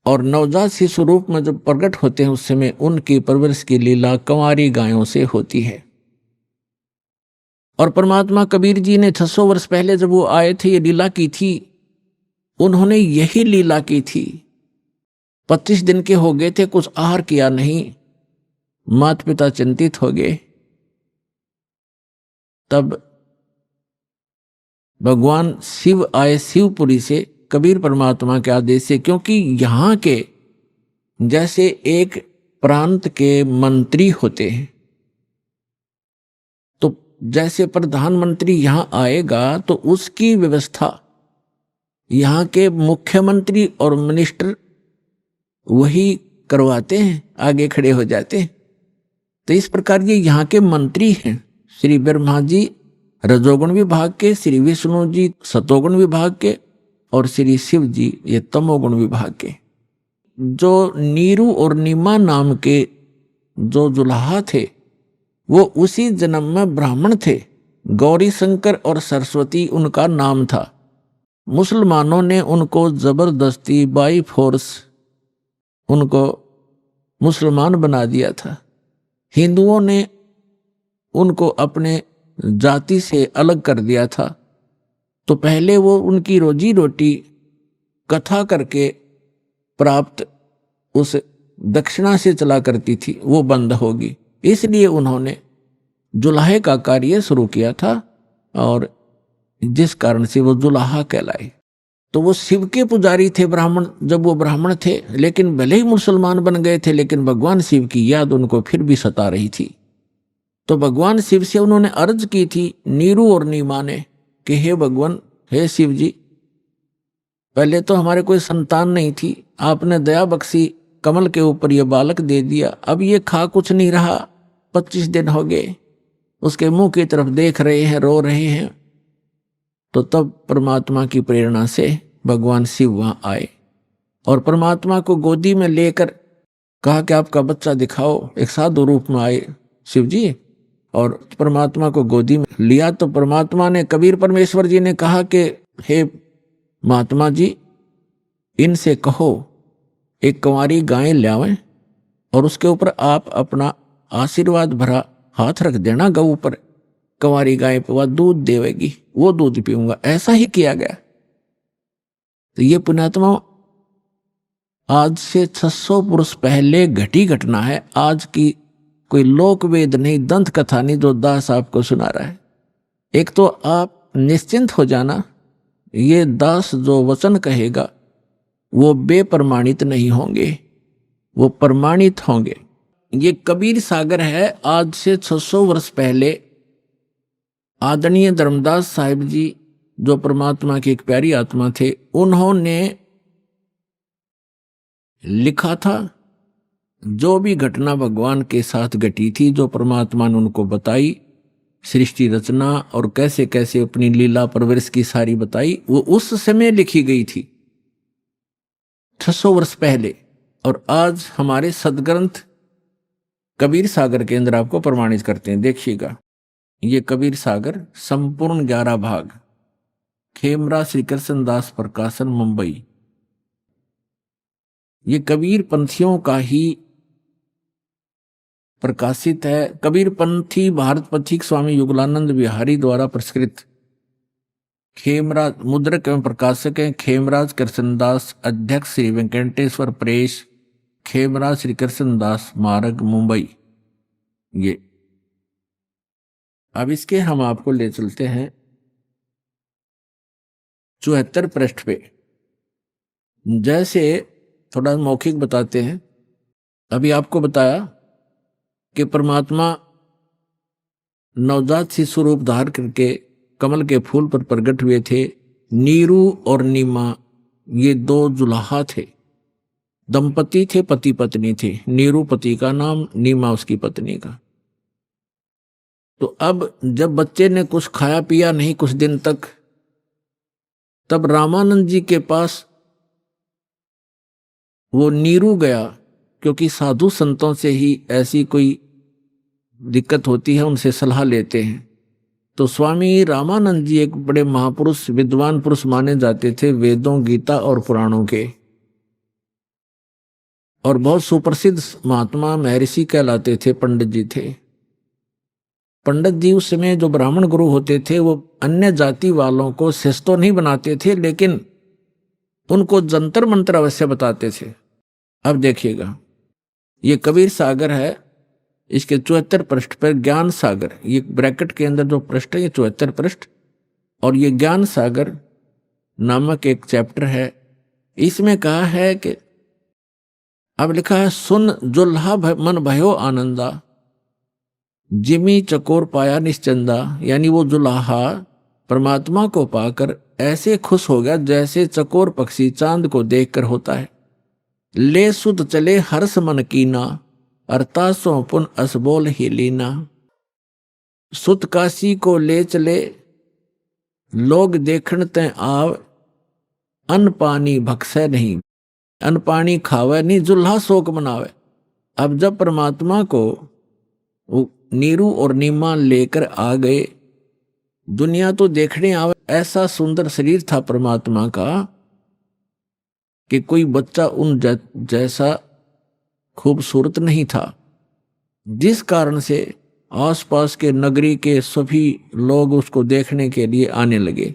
और नवजात शिशु रूप में जब प्रकट होते हैं उस समय उनकी परवरिश की लीला कंवारी गायों से होती है। और परमात्मा कबीर जी ने 600 वर्ष पहले जब वो आए थे, ये लीला की थी, उन्होंने यही लीला की थी। 25 दिन के हो गए थे, कुछ आहार किया नहीं, माता पिता चिंतित हो गए। तब भगवान शिव आए शिवपुरी से कबीर परमात्मा के आदेश से, क्योंकि यहाँ के जैसे एक प्रांत के मंत्री होते हैं, तो जैसे प्रधानमंत्री यहाँ आएगा तो उसकी व्यवस्था यहाँ के मुख्यमंत्री और मिनिस्टर वही करवाते हैं, आगे खड़े हो जाते हैं। तो इस प्रकार ये यहाँ के मंत्री हैं। श्री ब्रह्मा जी रजोगुण विभाग के, श्री विष्णु जी सतोगुण विभाग के और श्री शिव जी ये तमोगुण विभाग के। जो नीरू और नीमा नाम के जो जुलाहा थे वो उसी जन्म में ब्राह्मण थे। गौरी शंकर और सरस्वती उनका नाम था। मुसलमानों ने उनको जबरदस्ती बाई फोर्स उनको मुसलमान बना दिया था। हिंदुओं ने उनको अपने जाति से अलग कर दिया था। तो पहले वो उनकी रोजी रोटी कथा करके प्राप्त उस दक्षिणा से चला करती थी, वो बंद होगी। इसलिए उन्होंने जुलाहे का कार्य शुरू किया था और जिस कारण से वो जुलाहा कहलाए। तो वो शिव के पुजारी थे ब्राह्मण, जब वो ब्राह्मण थे, लेकिन भले ही मुसलमान बन गए थे, लेकिन भगवान शिव की याद उनको फिर भी सता रही थी। तो भगवान शिव से उन्होंने अर्ज की थी, नीरू और नीमा ने, कि हे भगवान, हे शिव जी, पहले तो हमारे कोई संतान नहीं थी, आपने दया बख्शी, कमल के ऊपर ये बालक दे दिया, अब ये खा कुछ नहीं रहा, 25 दिन हो गए, उसके मुंह की तरफ देख रहे हैं, रो रहे हैं। तो तब परमात्मा की प्रेरणा से भगवान शिव वहां आए और परमात्मा को गोदी में लेकर कहा कि आपका बच्चा दिखाओ। एक साधु रूप में आए शिव जी और परमात्मा को गोदी में लिया। तो परमात्मा ने, कबीर परमेश्वर जी ने कहा कि हे महात्मा जी, इनसे कहो एक कंवारी गाय लावें और उसके ऊपर आप अपना आशीर्वाद भरा हाथ रख देना गऊ पर। कंवारी गाय पे वह दूध देवेगी, वो दूध पीऊंगा, ऐसा ही किया गया। तो ये पुण्यात्मा आज से 600 पुरुष पहले घटी घटना है, आज की कोई लोक वेद नहीं, दंत कथा नहीं जो दास आपको सुना रहा है। एक तो आप निश्चिंत हो जाना, ये दास जो वचन कहेगा वो बेप्रमाणित नहीं होंगे, वो प्रमाणित होंगे। ये कबीर सागर है। आज से 600 वर्ष पहले आदरणीय धर्मदास साहिब जी जो परमात्मा की एक प्यारी आत्मा थे, उन्होंने लिखा था जो भी घटना भगवान के साथ घटी थी, जो परमात्मा ने उनको बताई, सृष्टि रचना और कैसे कैसे अपनी लीला परवरिश की सारी बताई, वो उस समय लिखी गई थी 600 वर्ष पहले। और आज हमारे सदग्रंथ कबीर सागर के अंदर आपको प्रमाणित करते हैं। देखिएगा, ये कबीर सागर संपूर्ण 11 भाग, खेमरा श्री कृष्ण दास प्रकाशन, मुंबई। ये कबीर पंथियों का ही प्रकाशित है। कबीर पंथी भारत पथिक स्वामी युगलानंद बिहारी द्वारा प्रस्कृत। खेमराज मुद्रक एवं प्रकाशक हैं खेमराज कृष्णदास, अध्यक्ष श्री वेंकटेश्वर प्रेस, खेमराज श्री कृष्णदास मार्ग, मुंबई। ये अब इसके हम आपको ले चलते हैं 74 पृष्ठ पे। जैसे थोड़ा मौखिक बताते हैं, अभी आपको बताया कि परमात्मा नवजात शिशु रूप धार करके कमल के फूल पर प्रकट हुए थे। नीरू और नीमा ये 2 जुलाहा थे, दंपति थे, पति पत्नी थे। नीरू पति का नाम, नीमा उसकी पत्नी का। तो अब जब बच्चे ने कुछ खाया पिया नहीं कुछ दिन तक, तब रामानंद जी के पास वो नीरू गया, क्योंकि साधु संतों से ही ऐसी कोई दिक्कत होती है, उनसे सलाह लेते हैं। तो स्वामी रामानंद जी एक बड़े महापुरुष, विद्वान पुरुष माने जाते थे, वेदों, गीता और पुराणों के, और बहुत सुप्रसिद्ध महात्मा महर्षि कहलाते थे, पंडित जी थे। पंडित जी उस समय जो ब्राह्मण गुरु होते थे, वो अन्य जाति वालों को शिष्य तो नहीं बनाते थे, लेकिन उनको जंतर मंत्र अवश्य बताते थे। अब देखिएगा, ये कबीर सागर है, इसके 74 पृष्ठ पर ज्ञान सागर, ये ब्रैकेट के अंदर जो पृष्ठ है ये 74 पृष्ठ, और ये ज्ञान सागर नामक एक चैप्टर है। इसमें कहा है कि अब लिखा है, सुन जुल्हा मन भयो आनंदा, जिमी चकोर पाया निश्चंदा। यानी वो जुलाहा परमात्मा को पाकर ऐसे खुश हो गया जैसे चकोर पक्षी चांद को देखकर होता है। ले सुध चले हर्ष मन कीना, अर्थासों पुन असबोल ही लीना। सुत काशी को ले चले लोग देखण ते आव, अन्न पानी भक्सै नहीं, अन्न पानी खावे नहीं, जुल्हा शोक मनावे। अब जब परमात्मा को नीरू और नीमा लेकर आ गए, दुनिया तो देखने आवे, ऐसा सुंदर शरीर था परमात्मा का कि कोई बच्चा उन जैसा खूबसूरत नहीं था, जिस कारण से आसपास के नगरी के सभी लोग उसको देखने के लिए आने लगे।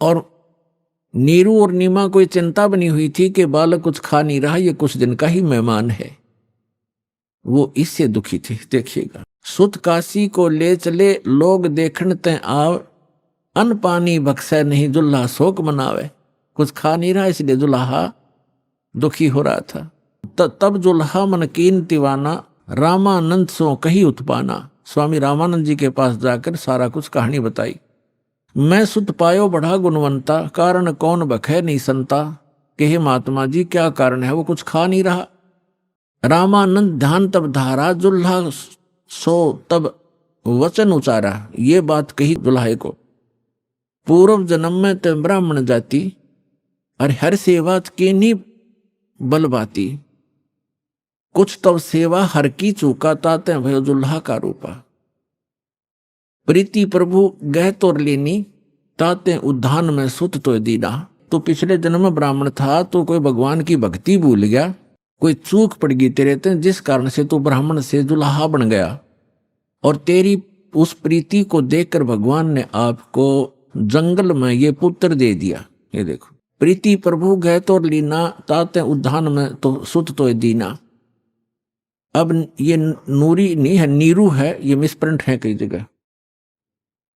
और नीरू और नीमा को चिंता बनी हुई थी कि बालक कुछ खा नहीं रहा, ये कुछ दिन का ही मेहमान है, वो इससे दुखी थे। देखिएगा, सुत काशी को ले चले लोग देखण ते आव, अन्न पानी बख्शे नहीं, जुल्हा शोक मनावे। कुछ खा नहीं रहा इसलिए जुल्हा दुखी हो रहा था। तब जुल्हा मन कीन तिवाना, रामानंद सो कही उत्पाना। स्वामी रामानंद जी के पास जाकर सारा कुछ कहानी बताई। मैं सुत पायो बढ़ा गुणवंता, कारण कौन बखे नहीं संता। कि हे महात्मा जी क्या कारण है, वो कुछ खा नहीं रहा। रामानंद ध्यान तब धारा, जुल्हा सो तब वचन उचारा। ये बात कही दुल्हे को, पूर्व जन्म में ते ब्राह्मण जाति, और हर सेवा की नहीं बलबाती। कुछ तब सेवा हर की चूका, ताते भयो जुल्हा का रूपा। प्रीति प्रभु गह तोर लेनी, ताते उद्धान में सुत तो दीना। तो पिछले जन्म में ब्राह्मण था, तो कोई भगवान की भक्ति भूल गया, कोई चूक पड़ गई तेरे ते, जिस कारण से तू ब्राह्मण से जुल्हा बन गया। और तेरी उस प्रीति को देखकर भगवान ने आपको जंगल में ये पुत्र दे दिया। ये देखो, प्रीति प्रभु गए तो लीना, ताते उद्धान में तो सुत तो दीना। अब ये नूरी नहीं है, नीरू है, ये मिसप्रिंट है कई जगह।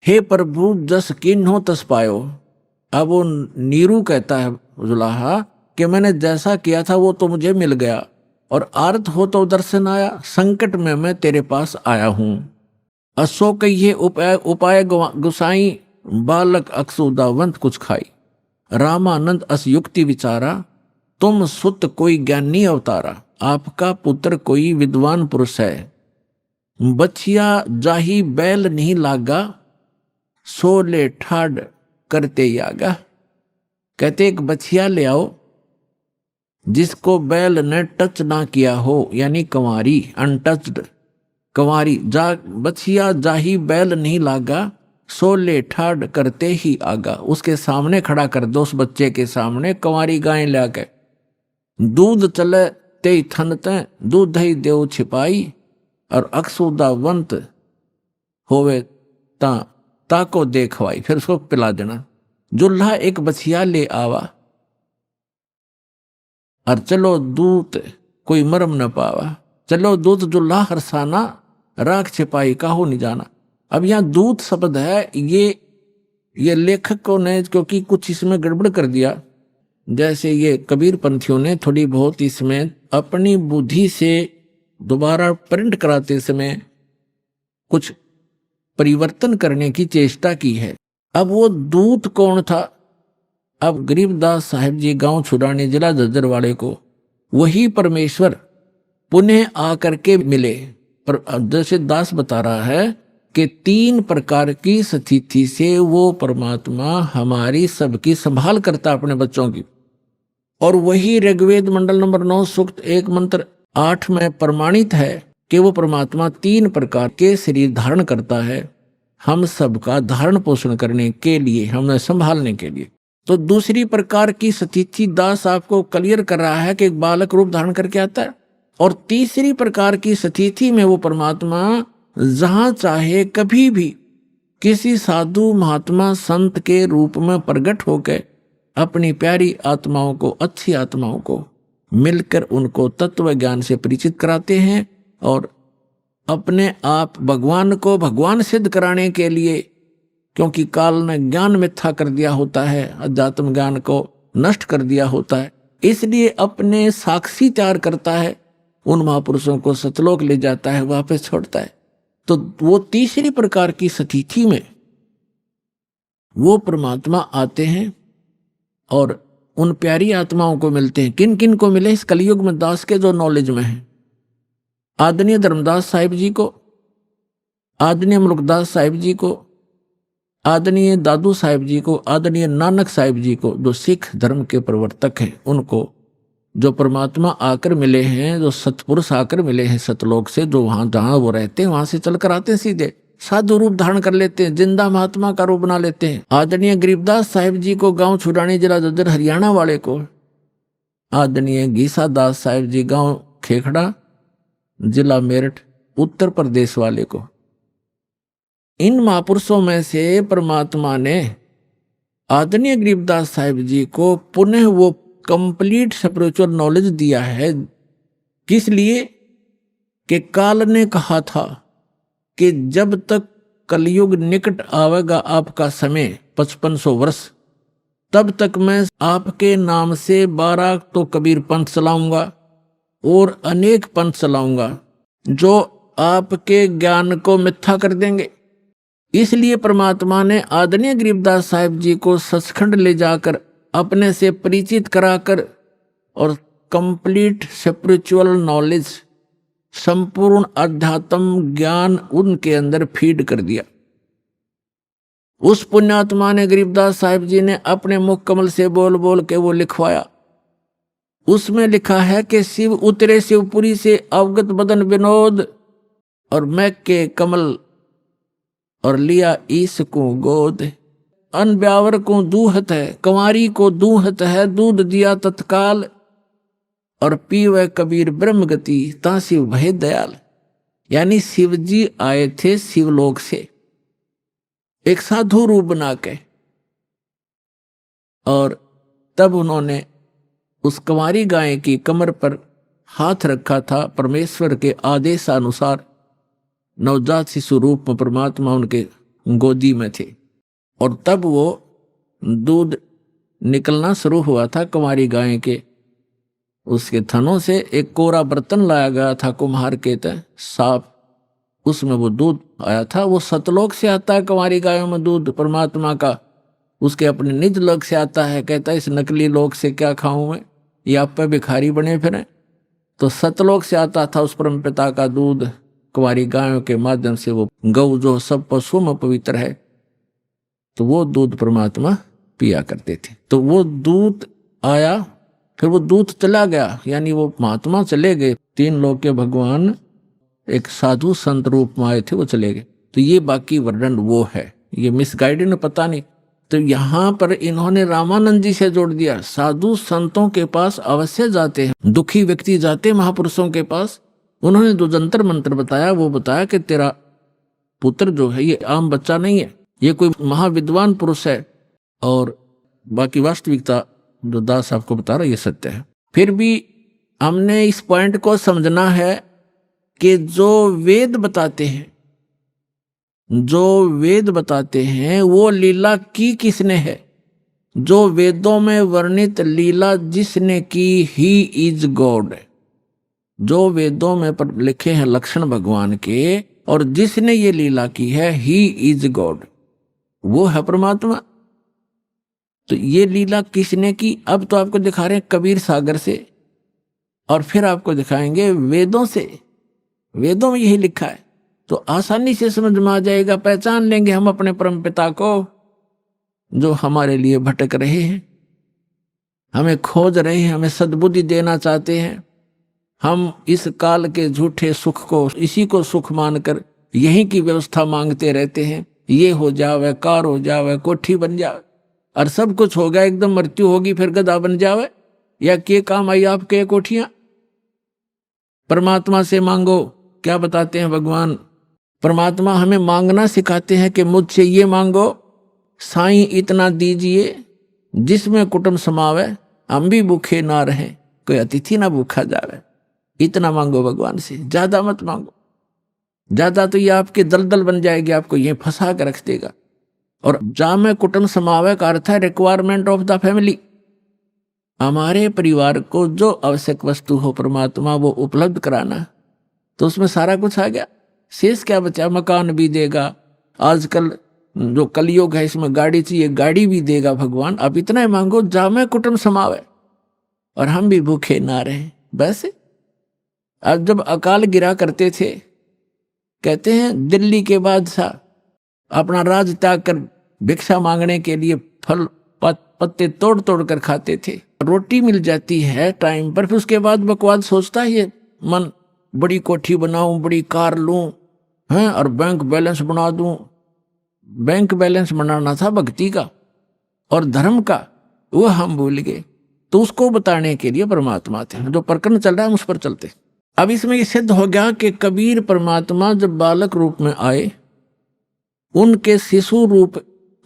हे प्रभु जस किन हो तस पायो। अब वो नीरू कहता है जुलाहा कि मैंने जैसा किया था वो तो मुझे मिल गया, और आर्त हो तो दर्शन आया, संकट में मैं तेरे पास आया हूं। असो कहिए उपाय गुसाई, बालक अक्सुदावंत कुछ खाई। रामानंद अस युक्ति विचारा, तुम सुत कोई ज्ञानी अवतारा। आपका पुत्र कोई विद्वान पुरुष है। बछिया जाही बैल नहीं लागा, सोले ठाड करते यागा। कहते एक बछिया ले आओ जिसको बैल ने टच ना किया हो, यानी कंवारी, अनटच्ड कंवारी। बछिया जाही बैल नहीं लागा, सोले ठाड करते ही आगा। उसके सामने खड़ा कर दो, उस बच्चे के सामने कंवारी गाय लाके। दूध चले ते थन ते, दूध ही देव छिपाई। और अक्सुदावंत होवे ताको देखवाई, फिर उसको पिला देना। जुल्हा एक बछिया ले आवा, और चलो दूत कोई मरम न पावा। चलो दूत जुल्हा हरसाना, राख छिपाई काहो नहीं जाना। अब यहाँ दूत शब्द है, ये लेखकों ने क्योंकि कुछ इसमें गड़बड़ कर दिया, जैसे ये कबीर पंथियों ने थोड़ी बहुत इसमें अपनी बुद्धि से दोबारा प्रिंट कराते समय कुछ परिवर्तन करने की चेष्टा की है। अब वो दूत कौन था? अब गरीबदास साहिब जी गांव छुड़ाने जिला झज्जर वाले को वही परमेश्वर पुनः आकर के मिले। पर जैसे दास बता रहा है कि 3 प्रकार की स्थिति से वो परमात्मा हमारी सबकी संभाल करता अपने बच्चों की। और वही ऋग्वेद मंडल नंबर 9 सूक्त 1 मंत्र 8 में प्रमाणित है कि वो परमात्मा 3 प्रकार के शरीर धारण करता है, हम सबका धारण पोषण करने के लिए, हमें संभालने के लिए। तो दूसरी प्रकार की स्थिति दास आपको क्लियर कर रहा है कि एक बालक रूप धारण करके आता है। और तीसरी प्रकार की स्थिति में वो परमात्मा जहां चाहे कभी भी किसी साधु महात्मा संत के रूप में प्रकट होकर अपनी प्यारी आत्माओं को, अच्छी आत्माओं को मिलकर उनको तत्व ज्ञान से परिचित कराते हैं। और अपने आप भगवान को भगवान सिद्ध कराने के लिए, क्योंकि काल ने ज्ञान मिथ्या कर दिया होता है, अध्यात्म ज्ञान को नष्ट कर दिया होता है, इसलिए अपने साक्षी तैयार करता है, उन महापुरुषों को सतलोक ले जाता है, वापस छोड़ता है। तो वो तीसरी प्रकार की स्थिति में वो परमात्मा आते हैं और उन प्यारी आत्माओं को मिलते हैं। किन किन को मिले इस कलयुग में दास के जो नॉलेज में है? आदरणीय धर्मदास साहिब जी को, आदरणीय मुल्कदास साहिब जी को, आदरणीय दादू साहिब जी को, आदरणीय नानक साहिब जी को, जो सिख धर्म के प्रवर्तक हैं, उनको जो परमात्मा आकर मिले हैं, जो सतपुरुष आकर मिले हैं सतलोक से, जो वहां जहां वो रहते हैं वहां से चलकर आते हैं, सीधे साधु रूप धारण कर लेते हैं, जिंदा महात्मा का रूप बना लेते हैं। आदरणीय गरीबदास साहिब जी को गांव छुड़ानी जिला झज्जर हरियाणा वाले को, आदरणीय गीसा दास साहिब जी गांव खेखड़ा जिला मेरठ उत्तर प्रदेश वाले को, इन महापुरुषों में से परमात्मा ने आदरणीय गरीबदास साहिब जी को पुनः वो कंप्लीट स्पिरिचुअल नॉलेज दिया है। किस लिए? कि काल ने कहा था कि जब तक कलयुग निकट आवेगा आपका समय 5500 वर्ष, तब तक मैं आपके नाम से 12 तो कबीर पंथ चलाऊंगा और अनेक पंथ चलाऊंगा जो आपके ज्ञान को मिथ्या कर देंगे। इसलिए परमात्मा ने आदरणीय गरीबदास साहिब जी को सचखंड ले जाकर अपने से परिचित कराकर और कंप्लीट स्पिरिचुअल नॉलेज, संपूर्ण अध्यात्म ज्ञान उनके अंदर फीड कर दिया। उस पुण्यात्मा ने गरीबदास साहिब जी ने अपने मुख कमल से बोल बोल के वो लिखवाया। उसमें लिखा है कि शिव उतरे शिवपुरी से अवगत बदन विनोद, और मैं के कमल और लिया ईस को गोद। अन ब्यावर को दूहत है, कंवारी को दूहत है, दूध दिया तत्काल, और पीवे कबीर ब्रह्म गति तासी भय दयाल। यानी शिव जी आए थे शिवलोक से एक साधु रूप बना के, और तब उन्होंने उस कुंवारी गाय की कमर पर हाथ रखा था। परमेश्वर के आदेशानुसार नवजात शिशु रूप में परमात्मा उनके गोदी में थे, और तब वो दूध निकलना शुरू हुआ था कुंवारी गाय के उसके थनों से। एक कोरा बर्तन लाया गया था कुम्हार के तय साफ, उसमें वो दूध आया था। वो सतलोक से आता है कुंवारी गायों में दूध परमात्मा का, उसके अपने निज लोक से आता है। कहता है इस नकली लोक से क्या खाऊं मैं, ये आप पे भिखारी बने फिरें। तो सतलोक से आता था उस परम पिता का दूध कुंवारी गायों के माध्यम से। वो गौ जो सब पशुओं में पवित्र है, तो वो दूध परमात्मा पिया करते थे। तो वो दूध आया, फिर वो दूध चला गया, यानी वो महात्मा चले गए। 3 लोक के भगवान एक साधु संत रूप में आए थे, वो चले गए। तो ये बाकी वर्णन वो है, ये मिसगाइडेड पता नहीं। तो यहाँ पर इन्होंने रामानंद जी से जोड़ दिया। साधु संतों के पास अवश्य जाते हैं, दुखी व्यक्ति जाते महापुरुषों के पास। उन्होंने जो जंतर मंत्र बताया, वो बताया कि तेरा पुत्र जो है ये आम बच्चा नहीं है, ये कोई महाविद्वान पुरुष है। और बाकी वास्तविकता जो दास आपको बता रहा है ये सत्य है। फिर भी हमने इस पॉइंट को समझना है कि जो वेद बताते हैं, जो वेद बताते हैं वो लीला की किसने है। जो वेदों में वर्णित लीला जिसने की ही इज गॉड। जो वेदों में लिखे हैं लक्षण भगवान के, और जिसने ये लीला की है ही इज गॉड, वो है परमात्मा। तो ये लीला किसने की, अब तो आपको दिखा रहे हैं कबीर सागर से, और फिर आपको दिखाएंगे वेदों से। वेदों में यही लिखा है, तो आसानी से समझ में आ जाएगा, पहचान लेंगे हम अपने परम पिता को जो हमारे लिए भटक रहे हैं, हमें खोज रहे हैं, हमें सद्बुद्धि देना चाहते हैं। हम इस काल के झूठे सुख को, इसी को सुख मानकर यहीं की व्यवस्था मांगते रहते हैं। ये हो जावे, कार हो जावे, कोठी बन जावे, और सब कुछ होगा, एकदम मृत्यु होगी फिर गधा बन जावे, या के काम आई आपके कोठियां। परमात्मा से मांगो, क्या बताते हैं भगवान। परमात्मा हमें मांगना सिखाते हैं कि मुझसे ये मांगो, साईं इतना दीजिए जिसमें कुटुंब समावे, हम भी भूखे ना रहें, कोई अतिथि ना भूखा जावे। इतना मांगो भगवान से, ज्यादा मत मांगो। ज्यादा तो ये आपके दलदल बन जाएगी, आपको ये फंसा कर रख देगा। और जामे कुटुंब समावे का अर्थ है रिक्वायरमेंट ऑफ द फैमिली। हमारे परिवार को जो आवश्यक वस्तु हो परमात्मा वो उपलब्ध कराना, तो उसमें सारा कुछ आ गया। शेष क्या बचा, मकान भी देगा। आजकल जो कलयुग है इसमें गाड़ी चाहिए, गाड़ी भी देगा भगवान। अब इतना ही मांगो, जामे कुटुंब समावे और हम भी भूखे ना रहे। बस अब जब अकाल गिरा करते थे, कहते हैं दिल्ली के बादशाह अपना राज त्याग कर भिक्षा मांगने के लिए फल पत्ते तोड़ तोड़ कर खाते थे। रोटी मिल जाती है टाइम पर, फिर उसके बाद बकवाद सोचता है ये मन, बड़ी कोठी बनाऊं, बड़ी कार लूं, हैं, और बैंक बैलेंस बना दूं। बैंक बैलेंस बनाना था भक्ति का और धर्म का, वो हम भूल गए। तो उसको बताने के लिए परमात्मा थे। जो प्रकरण चल रहा है उस पर चलते। अब इसमें ये सिद्ध हो गया कि कबीर परमात्मा जब बालक रूप में आए, उनके शिशु रूप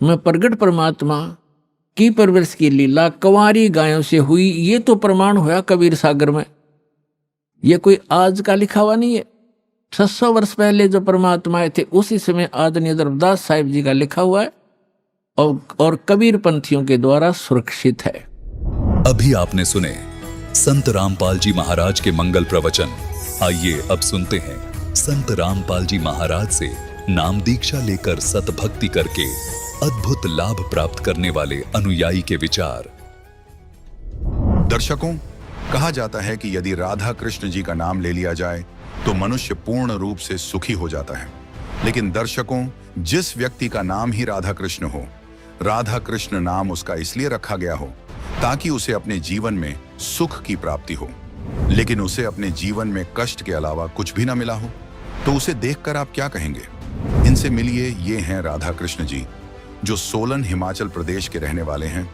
में प्रगट परमात्मा की परवरिश की लीला कुंवारी गायों से हुई। ये तो प्रमाण हुआ कबीर सागर में, ये कोई आज का लिखा हुआ नहीं है। 600 वर्ष पहले जो परमात्मा आए थे उसी समय आदरणीय धर्मदास साहिब जी का लिखा हुआ है, और कबीर पंथियों के द्वारा सुरक्षित है। अभी आपने सुने संत रामपाल जी महाराज के मंगल प्रवचन। आइए अब सुनते हैं संत रामपाल जी महाराज से नाम दीक्षा लेकर सतभक्ति करके अद्भुत लाभ प्राप्त करने वाले अनुयायी के विचार। दर्शकों, कहा जाता है कि यदि राधा कृष्ण जी का नाम ले लिया जाए तो मनुष्य पूर्ण रूप से सुखी हो जाता है। लेकिन दर्शकों, जिस व्यक्ति का नाम ही राधा कृष्ण हो, राधा कृष्ण नाम उसका इसलिए रखा गया हो ताकि उसे अपने जीवन में सुख की प्राप्ति हो, लेकिन उसे अपने जीवन में कष्ट के अलावा कुछ भी ना मिला हो, तो उसे देखकर आप क्या कहेंगे? इनसे मिलिए, ये हैं राधा कृष्ण जी, जो सोलन हिमाचल प्रदेश के रहने वाले हैं।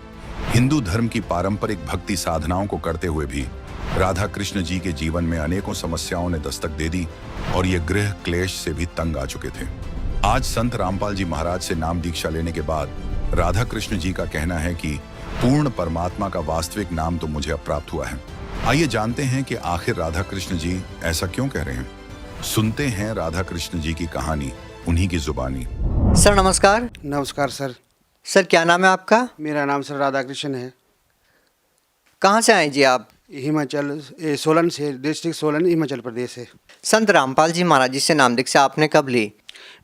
हिंदू धर्म की पारंपरिक भक्ति साधनाओं को करते हुए भी राधा कृष्ण जी के जीवन में अनेकों समस्याओं ने दस्तक दे दी और ये गृह क्लेश से भी तंग आ चुके थे। आज संत रामपाल जी महाराज से नाम दीक्षा लेने के बाद राधा कृष्ण जी का कहना है कि पूर्ण परमात्मा का वास्तविक नाम तो मुझे अब प्राप्त हुआ है। आइए जानते हैं कि आखिर राधा कृष्ण जी ऐसा क्यों कह रहे हैं। सुनते हैं राधा कृष्ण जी की कहानी उन्हीं की जुबानी। सर नमस्कार। नमस्कार सर। सर क्या नाम है आपका? मेरा नाम सर राधा कृष्ण है। कहाँ से आए जी आप? हिमाचल सोलन से, डिस्ट्रिक्ट सोलन, हिमाचल प्रदेश से। संत रामपाल जी महाराज जी से नाम दीक्षा आपने कब ली?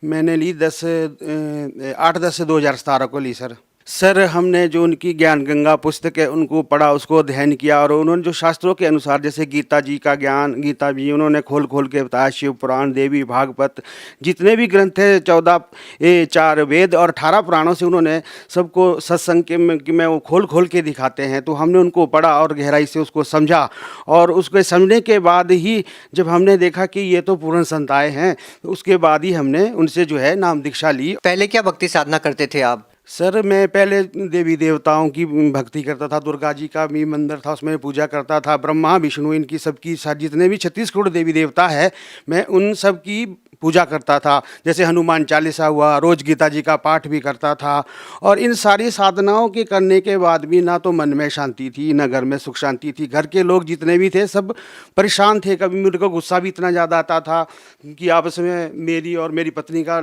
मैंने ली 8/10/2017 को ली सर। सर हमने जो उनकी ज्ञान गंगा पुस्तक है उनको पढ़ा, उसको अध्ययन किया और उन्होंने जो शास्त्रों के अनुसार जैसे गीता जी का ज्ञान, गीता जी उन्होंने खोल खोल के बताया, शिव पुराण, देवी भागवत, जितने भी ग्रंथ है 4 वेद और 18 पुराणों से उन्होंने सबको सत्संग के में वो खोल खोल के दिखाते हैं। तो हमने उनको पढ़ा और गहराई से उसको समझा और उसको समझने के बाद ही जब हमने देखा कि ये तो पूर्ण संत आए हैं, तो उसके बाद ही हमने उनसे जो है नाम दीक्षा ली। पहले क्या भक्ति साधना करते थे आप? सर मैं पहले देवी देवताओं की भक्ति करता था। दुर्गा जी का भी मंदिर था, उसमें पूजा करता था। ब्रह्मा विष्णु इनकी सबकी जितने भी 36 करोड़ देवी देवता है, मैं उन सब की पूजा करता था। जैसे हनुमान चालीसा हुआ, रोज गीता जी का पाठ भी करता था। और इन सारी साधनाओं के करने के बाद भी ना तो मन में शांति थी, ना घर में सुख शांति थी। घर के लोग जितने भी थे सब परेशान थे। कभी मेरे को गुस्सा भी इतना ज़्यादा आता था कि आपस में मेरी और मेरी पत्नी का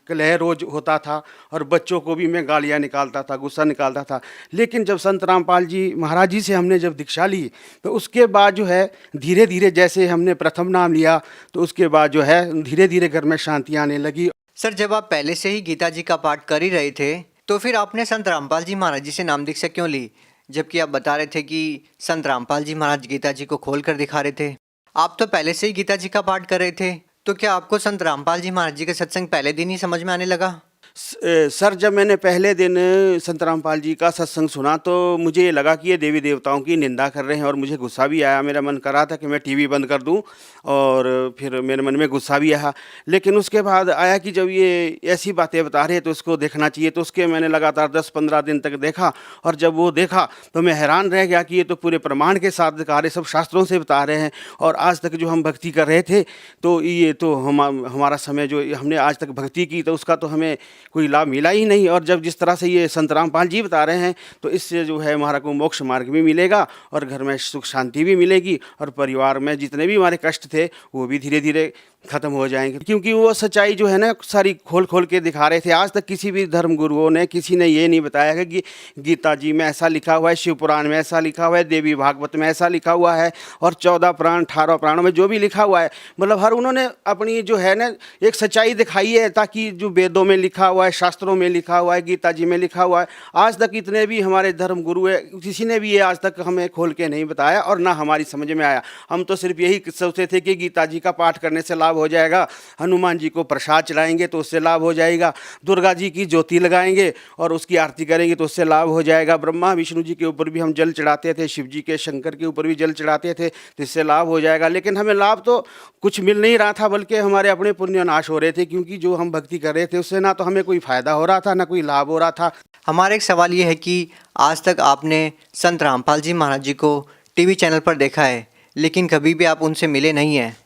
कलह रोज होता था और बच्चों को भी मैं गालियाँ निकालता था, गुस्सा निकालता था। लेकिन जब संत रामपाल जी महाराज जी से हमने जब दीक्षा ली तो उसके बाद जो है धीरे धीरे, जैसे हमने प्रथम नाम लिया तो उसके बाद जो है धीरे धीरे घर में शांति आने लगी। सर जब आप पहले से ही गीता जी का पाठ कर ही रहे थे तो फिर आपने संत रामपाल जी महाराज जी से नाम दीक्षा क्यों ली, जबकि आप बता रहे थे कि संत रामपाल जी महाराज गीता जी को खोल कर दिखा रहे थे? आप तो पहले से ही गीता जी का पाठ कर रहे थे, तो क्या आपको संत रामपाल जी महाराज जी का सत्संग पहले दिन ही समझ में आने लगा? सर जब मैंने पहले दिन संत रामपाल जी का सत्संग सुना तो मुझे ये लगा कि ये देवी देवताओं की निंदा कर रहे हैं और मुझे गुस्सा भी आया। मेरा मन कर रहा था कि मैं टीवी बंद कर दूं और फिर मेरे मन में गुस्सा भी आया। लेकिन उसके बाद आया कि जब ये ऐसी बातें बता रहे हैं तो इसको देखना चाहिए। तो उसके मैंने लगातार 10-15 दिन तक देखा और जब वो देखा तो मैं हैरान रह गया कि ये तो पूरे प्रमाण के साथ दिखा रहे, सब शास्त्रों से बता रहे हैं। और आज तक जो हम भक्ति कर रहे थे तो ये तो हमारा समय जो हमने आज तक भक्ति की तो उसका तो हमें कोई लाभ मिला ही नहीं। और जब जिस तरह से ये संत रामपाल जी बता रहे हैं तो इससे जो है हमारा को मोक्ष मार्ग भी मिलेगा और घर में सुख शांति भी मिलेगी और परिवार में जितने भी हमारे कष्ट थे वो भी धीरे धीरे खत्म हो जाएंगे। क्योंकि वो सच्चाई जो है ना सारी खोल खोल के दिखा रहे थे। आज तक किसी भी धर्म गुरुओं ने किसी ने ये नहीं बताया कि गीता जी में ऐसा लिखा हुआ है, शिव पुराण में ऐसा लिखा हुआ है, देवी भागवत में ऐसा लिखा हुआ है और 14 पुराण 18 पुराणों में जो भी लिखा हुआ है, मतलब हर उन्होंने अपनी जो है ना एक सच्चाई दिखाई है, ताकि जो वेदों में लिखा हुआ है, शास्त्रों में लिखा हुआ है, गीता जी में लिखा हुआ है, आज तक इतने भी हमारे धर्म गुरु है किसी ने भी ये आज तक हमें खोल के नहीं बताया और ना हमारी समझ में आया। हम तो सिर्फ यही सोचते थे कि गीता जी का पाठ करने से लाभ हो जाएगा, हनुमान जी को प्रसाद चढ़ाएंगे तो उससे लाभ हो जाएगा, दुर्गा जी की ज्योति लगाएंगे और उसकी आरती करेंगे तो उससे लाभ हो जाएगा, ब्रह्मा विष्णु जी के ऊपर भी हम जल चढ़ाते थे, शिव जी के शंकर के ऊपर भी जल चढ़ाते थे तो इससे लाभ हो जाएगा। लेकिन हमें लाभ तो कुछ मिल नहीं रहा था, बल्कि हमारे अपने पुण्य नाश हो रहे थे, क्योंकि जो हम भक्ति कर रहे थे उससे ना तो हमें कोई फ़ायदा हो रहा था ना कोई लाभ हो रहा था। हमारा एक सवाल ये है कि आज तक आपने संत रामपाल जी महाराज जी को टीवी चैनल पर देखा है लेकिन कभी भी आप उनसे मिले नहीं हैं,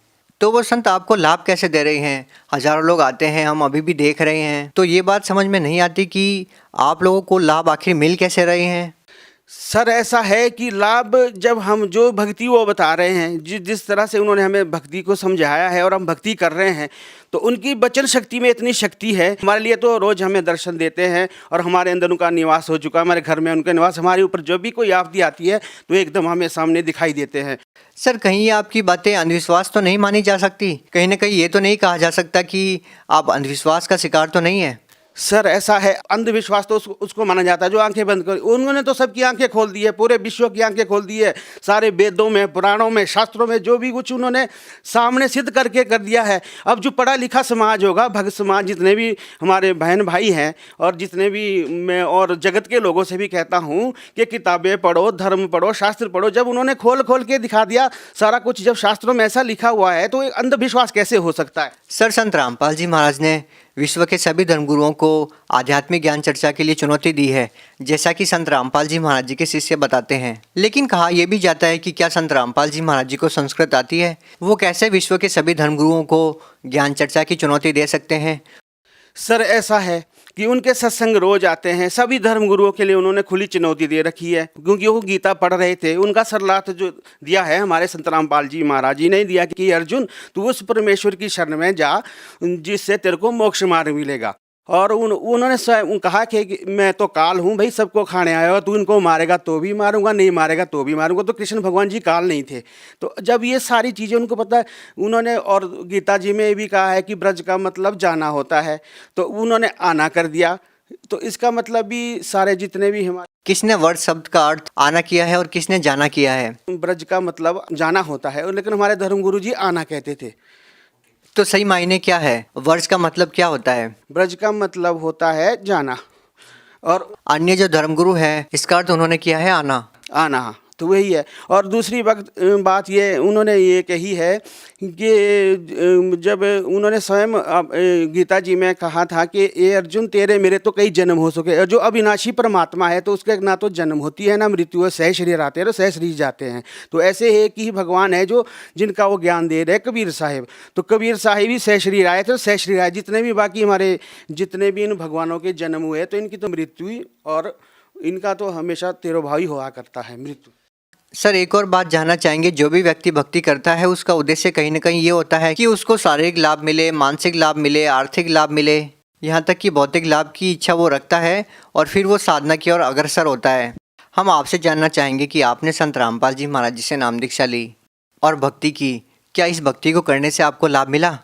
तो वो संत आपको लाभ कैसे दे रहे हैं? हज़ारों लोग आते हैं, हम अभी भी देख रहे हैं, तो ये बात समझ में नहीं आती कि आप लोगों को लाभ आखिर मिल कैसे रहे हैं? सर ऐसा है कि लाभ जब हम जो भक्ति वो बता रहे हैं, जिस तरह से उन्होंने हमें भक्ति को समझाया है और हम भक्ति कर रहे हैं, तो उनकी वचन शक्ति में इतनी शक्ति है हमारे लिए। तो रोज़ हमें दर्शन देते हैं और हमारे अंदर उनका निवास हो चुका है, हमारे घर में उनका निवास। हमारे ऊपर जो भी कोई आपत्ति आती है तो एकदम हमें सामने दिखाई देते हैं। सर कहीं आपकी बातें अंधविश्वास तो नहीं मानी जा सकती? कहीं ना कहीं ये तो नहीं कहा जा सकता कि आप अंधविश्वास का शिकार तो नहीं है? सर ऐसा है, अंधविश्वास तो उसको माना जाता है जो आंखें बंद कर। उन्होंने तो सबकी आंखें खोल दी है, पूरे विश्व की आंखें खोल दी है। सारे वेदों में, पुराणों में, शास्त्रों में जो भी कुछ उन्होंने सामने सिद्ध करके कर दिया है। अब जो पढ़ा लिखा समाज होगा, भक्त समाज, जितने भी हमारे बहन भाई हैं और जितने भी मैं और जगत के लोगों से भी कहता हूँ कि किताबें पढ़ो, धर्म पढ़ो, शास्त्र पढ़ो। जब उन्होंने खोल खोल के दिखा दिया सारा कुछ, जब शास्त्रों में ऐसा लिखा हुआ है तो एक अंधविश्वास कैसे हो सकता है? सर संत रामपाल जी महाराज ने विश्व के सभी धर्मगुरुओं को आध्यात्मिक ज्ञान चर्चा के लिए चुनौती दी है, जैसा कि संत रामपाल जी महाराज जी के शिष्य बताते हैं। लेकिन कहा यह भी जाता है कि क्या संत रामपाल जी महाराज जी को संस्कृत आती है? वो कैसे विश्व के सभी धर्मगुरुओं को ज्ञान चर्चा की चुनौती दे सकते हैं? सर ऐसा है कि उनके सत्संग रोज आते हैं, सभी धर्म गुरुओं के लिए उन्होंने खुली चुनौती दे रखी है, क्योंकि वो गीता पढ़ रहे थे। उनका सरलार्थ जो दिया है हमारे संत रामपाल जी महाराज जी ने दिया कि अर्जुन तू उस परमेश्वर की शरण में जा जिससे तेरे को मोक्ष मार्ग मिलेगा। और उन्होंने स्वयं कहा कि मैं तो काल हूँ भाई, सबको खाने आया हो, तू इनको मारेगा तो भी मारूंगा, नहीं मारेगा तो भी मारूंगा। तो कृष्ण भगवान जी काल नहीं थे। तो जब ये सारी चीज़ें उनको पता है, उन्होंने और गीता जी में भी कहा है कि ब्रज का मतलब जाना होता है, तो उन्होंने आना कर दिया। तो इसका मतलब भी सारे जितने भी हमारे, किसने वर्ड शब्द का अर्थ आना किया है और किसने जाना किया है? ब्रज का मतलब जाना होता है, लेकिन हमारे धर्मगुरु जी आना कहते थे। तो सही मायने क्या है? वर्ष का मतलब क्या होता है? ब्रज का मतलब होता है जाना, और अन्य जो धर्मगुरु है इसका अर्थ उन्होंने किया है आना। आना, तो वही है। और दूसरी बात ये उन्होंने ये कही है कि जब उन्होंने स्वयं गीता जी में कहा था कि ये अर्जुन तेरे मेरे तो कई जन्म हो सके, और जो अविनाशी परमात्मा है तो उसके ना तो जन्म होती है ना मृत्यु है, सह शरीर आते हैं तो सह शरीर जाते हैं। तो ऐसे है कि भगवान है जो जिनका वो ज्ञान दे रहे कबीर साहिब। तो कबीर साहिब भी सह शरीर आए थे, सह शरीर आए। जितने भी बाकी हमारे जितने भी इन भगवानों के जन्म हुए तो इनकी तो मृत्यु हुई, और इनका तो हमेशा तिरोभावी हुआ करता है मृत्यु। सर एक और बात जानना चाहेंगे, जो भी व्यक्ति भक्ति करता है उसका उद्देश्य कहीं ना कहीं ये होता है कि उसको शारीरिक लाभ मिले, मानसिक लाभ मिले, आर्थिक लाभ मिले, यहाँ तक कि भौतिक लाभ की इच्छा वो रखता है और फिर वो साधना की ओर अग्रसर होता है। हम आपसे जानना चाहेंगे कि आपने संत रामपाल जी महाराज जी से नाम दीक्षा ली और भक्ति की, क्या इस भक्ति को करने से आपको लाभ मिला?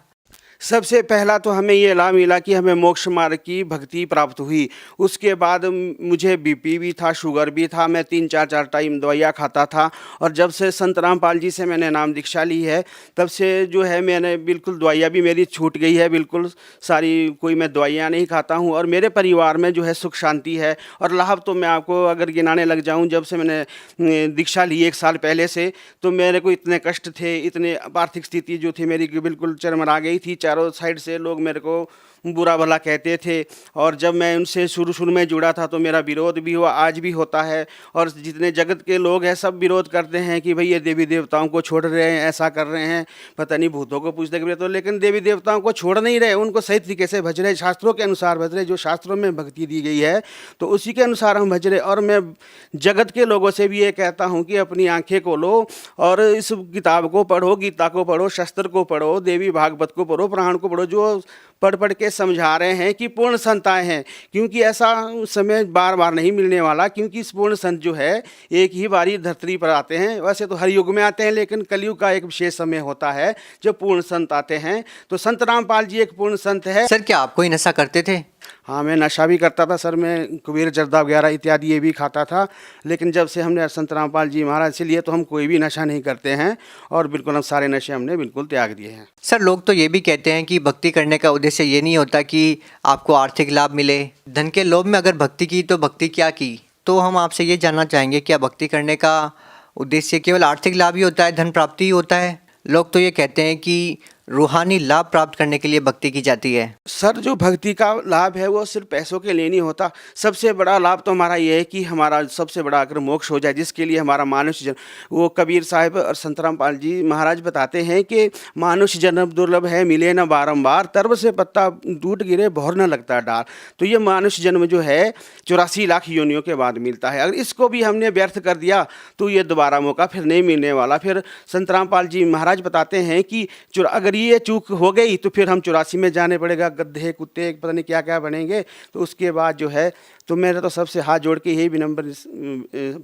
सबसे पहला तो हमें ये लाभ मिला कि हमें मोक्ष मार्ग की भक्ति प्राप्त हुई। उसके बाद मुझे बीपी भी था, शुगर भी था, मैं 3-4 टाइम दवाइयाँ खाता था। और जब से संत रामपाल जी से मैंने नाम दीक्षा ली है तब से जो है मैंने बिल्कुल दवाइयाँ भी मेरी छूट गई है, बिल्कुल सारी, कोई मैं दवाइयाँ नहीं खाता हूँ। और मेरे परिवार में जो है सुख शांति है। और लाभ तो मैं आपको अगर गिनाने लग जाऊँ, जब से मैंने दीक्षा ली 1 साल पहले से, तो मेरे को इतने कष्ट थे, इतने आर्थिक स्थिति जो थी मेरी बिल्कुल चरमरा गई थी। चारों साइड से लोग मेरे को बुरा भला कहते थे। और जब मैं उनसे शुरू में जुड़ा था तो मेरा विरोध भी हुआ, आज भी होता है। और जितने जगत के लोग हैं सब विरोध करते हैं कि भाई ये देवी देवताओं को छोड़ रहे हैं, ऐसा कर रहे हैं, पता नहीं भूतों को पूछते कि तो। लेकिन देवी देवताओं को छोड़ नहीं रहे, उनको सही तरीके से भज रहे, शास्त्रों के अनुसार भज रहे। जो शास्त्रों में भक्ति दी गई है तो उसी के अनुसार हम भज रहे। और मैं जगत के लोगों से भी ये कहता हूँ कि अपनी आंखें खोलो और इस किताब को पढ़ो, गीता को पढ़ो, शस्त्र को पढ़ो, देवी भागवत को पढ़ो, पुराण को पढ़ो, जो पढ़ के समझा रहे हैं कि पूर्ण संताएं हैं। क्योंकि ऐसा समय बार बार नहीं मिलने वाला, क्योंकि इस पूर्ण संत जो है एक ही बारी धरती पर आते हैं। वैसे तो हर युग में आते हैं, लेकिन कलयुग का एक विशेष समय होता है जब पूर्ण संत आते हैं। तो संत रामपाल जी एक पूर्ण संत है। सर क्या आप कोई नशा करते थे? हाँ, मैं नशा भी करता था सर। मैं कुबेर जर्दा वगैरह इत्यादि ये भी खाता था। लेकिन जब से हमने संत रामपाल जी महाराज से लिए तो हम कोई भी नशा नहीं करते हैं, और बिल्कुल हम सारे नशे हमने बिल्कुल त्याग दिए हैं। सर लोग तो ये भी कहते हैं कि भक्ति करने का उद्देश्य ये नहीं होता कि आपको आर्थिक लाभ मिले। धन के लोभ में अगर भक्ति की तो भक्ति क्या की? तो हम आपसे ये जानना चाहेंगे, क्या भक्ति करने का उद्देश्य केवल आर्थिक लाभ ही होता है, धन प्राप्ति ही होता है? लोग तो ये कहते हैं कि रूहानी लाभ प्राप्त करने के लिए भक्ति की जाती है। सर जो भक्ति का लाभ है वो सिर्फ पैसों के लिए नहीं होता। सबसे बड़ा लाभ तो हमारा ये है कि हमारा सबसे बड़ा अगर मोक्ष हो जाए, जिसके लिए हमारा मानुष्य जन्म, वो कबीर साहिब और संत रामपाल जी महाराज बताते हैं कि मानुष्य जन्म दुर्लभ है, मिले न बारंबार, तर्ब से पत्ता टूट गिरे भौर न लगता डाल। तो ये मानुष्य जन्म जो है 84 लाख योनियों के बाद मिलता है। अगर इसको भी हमने व्यर्थ कर दिया तो ये दोबारा मौका फिर नहीं मिलने वाला। फिर संत रामपाल जी महाराज बताते हैं कि अगर ये चूक हो गई तो फिर हम 84 में जाने पड़ेगा, गड्ढे कुत्ते पता नहीं क्या क्या बनेंगे। तो उसके बाद जो है, तो मेरा तो सबसे हाथ जोड़ के यही विनम्र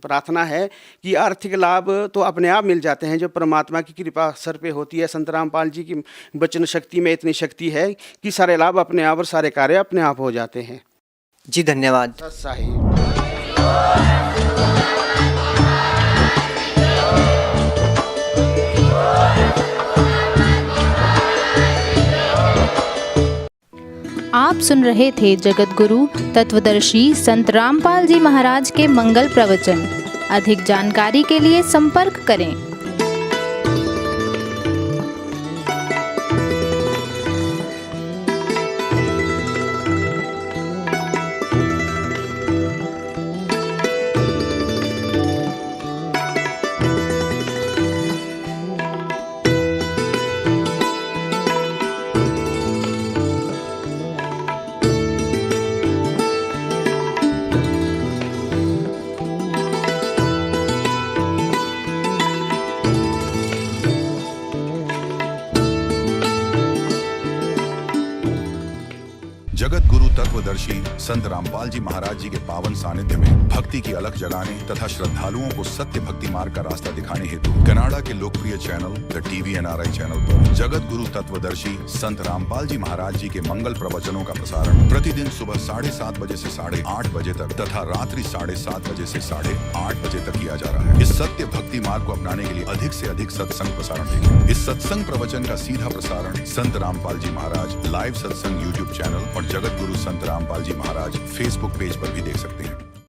प्रार्थना है कि आर्थिक लाभ तो अपने आप मिल जाते हैं, जो परमात्मा की कृपा सर पे होती है। संत रामपाल जी की वचन शक्ति में इतनी शक्ति है कि सारे लाभ अपने आप और सारे कार्य अपने आप हो जाते हैं। जी धन्यवाद। आप सुन रहे थे जगत गुरु तत्वदर्शी संत रामपाल जी महाराज के मंगल प्रवचन। अधिक जानकारी के लिए संपर्क करें। जगत गुरु तत्वदर्शी संत रामपाल जी महाराज जी के पावन सानिध्य में भक्ति की अलख जगाने तथा श्रद्धालुओं को सत्य भक्ति मार्ग का रास्ता दिखाने हेतु कनाडा के लोकप्रिय channel the TV NRI channel पर जगत गुरु तत्वदर्शी संत रामपाल जी महाराज जी के मंगल प्रवचनों का प्रसारण प्रतिदिन सुबह 7:30 बजे से 8:30 बजे तक तथा रात्रि 7:30 बजे से 8:30 बजे तक किया जा रहा है। इस सत्य भक्ति मार्ग को अपनाने के लिए अधिक से अधिक सत्संग प्रसारण देखें। इस सत्संग प्रवचन का सीधा प्रसारण संत रामपाल जी महाराज लाइव सत्संग YouTube चैनल और जगत गुरु संत रामपाल जी महाराज Facebook पेज पर भी देख सकते हैं।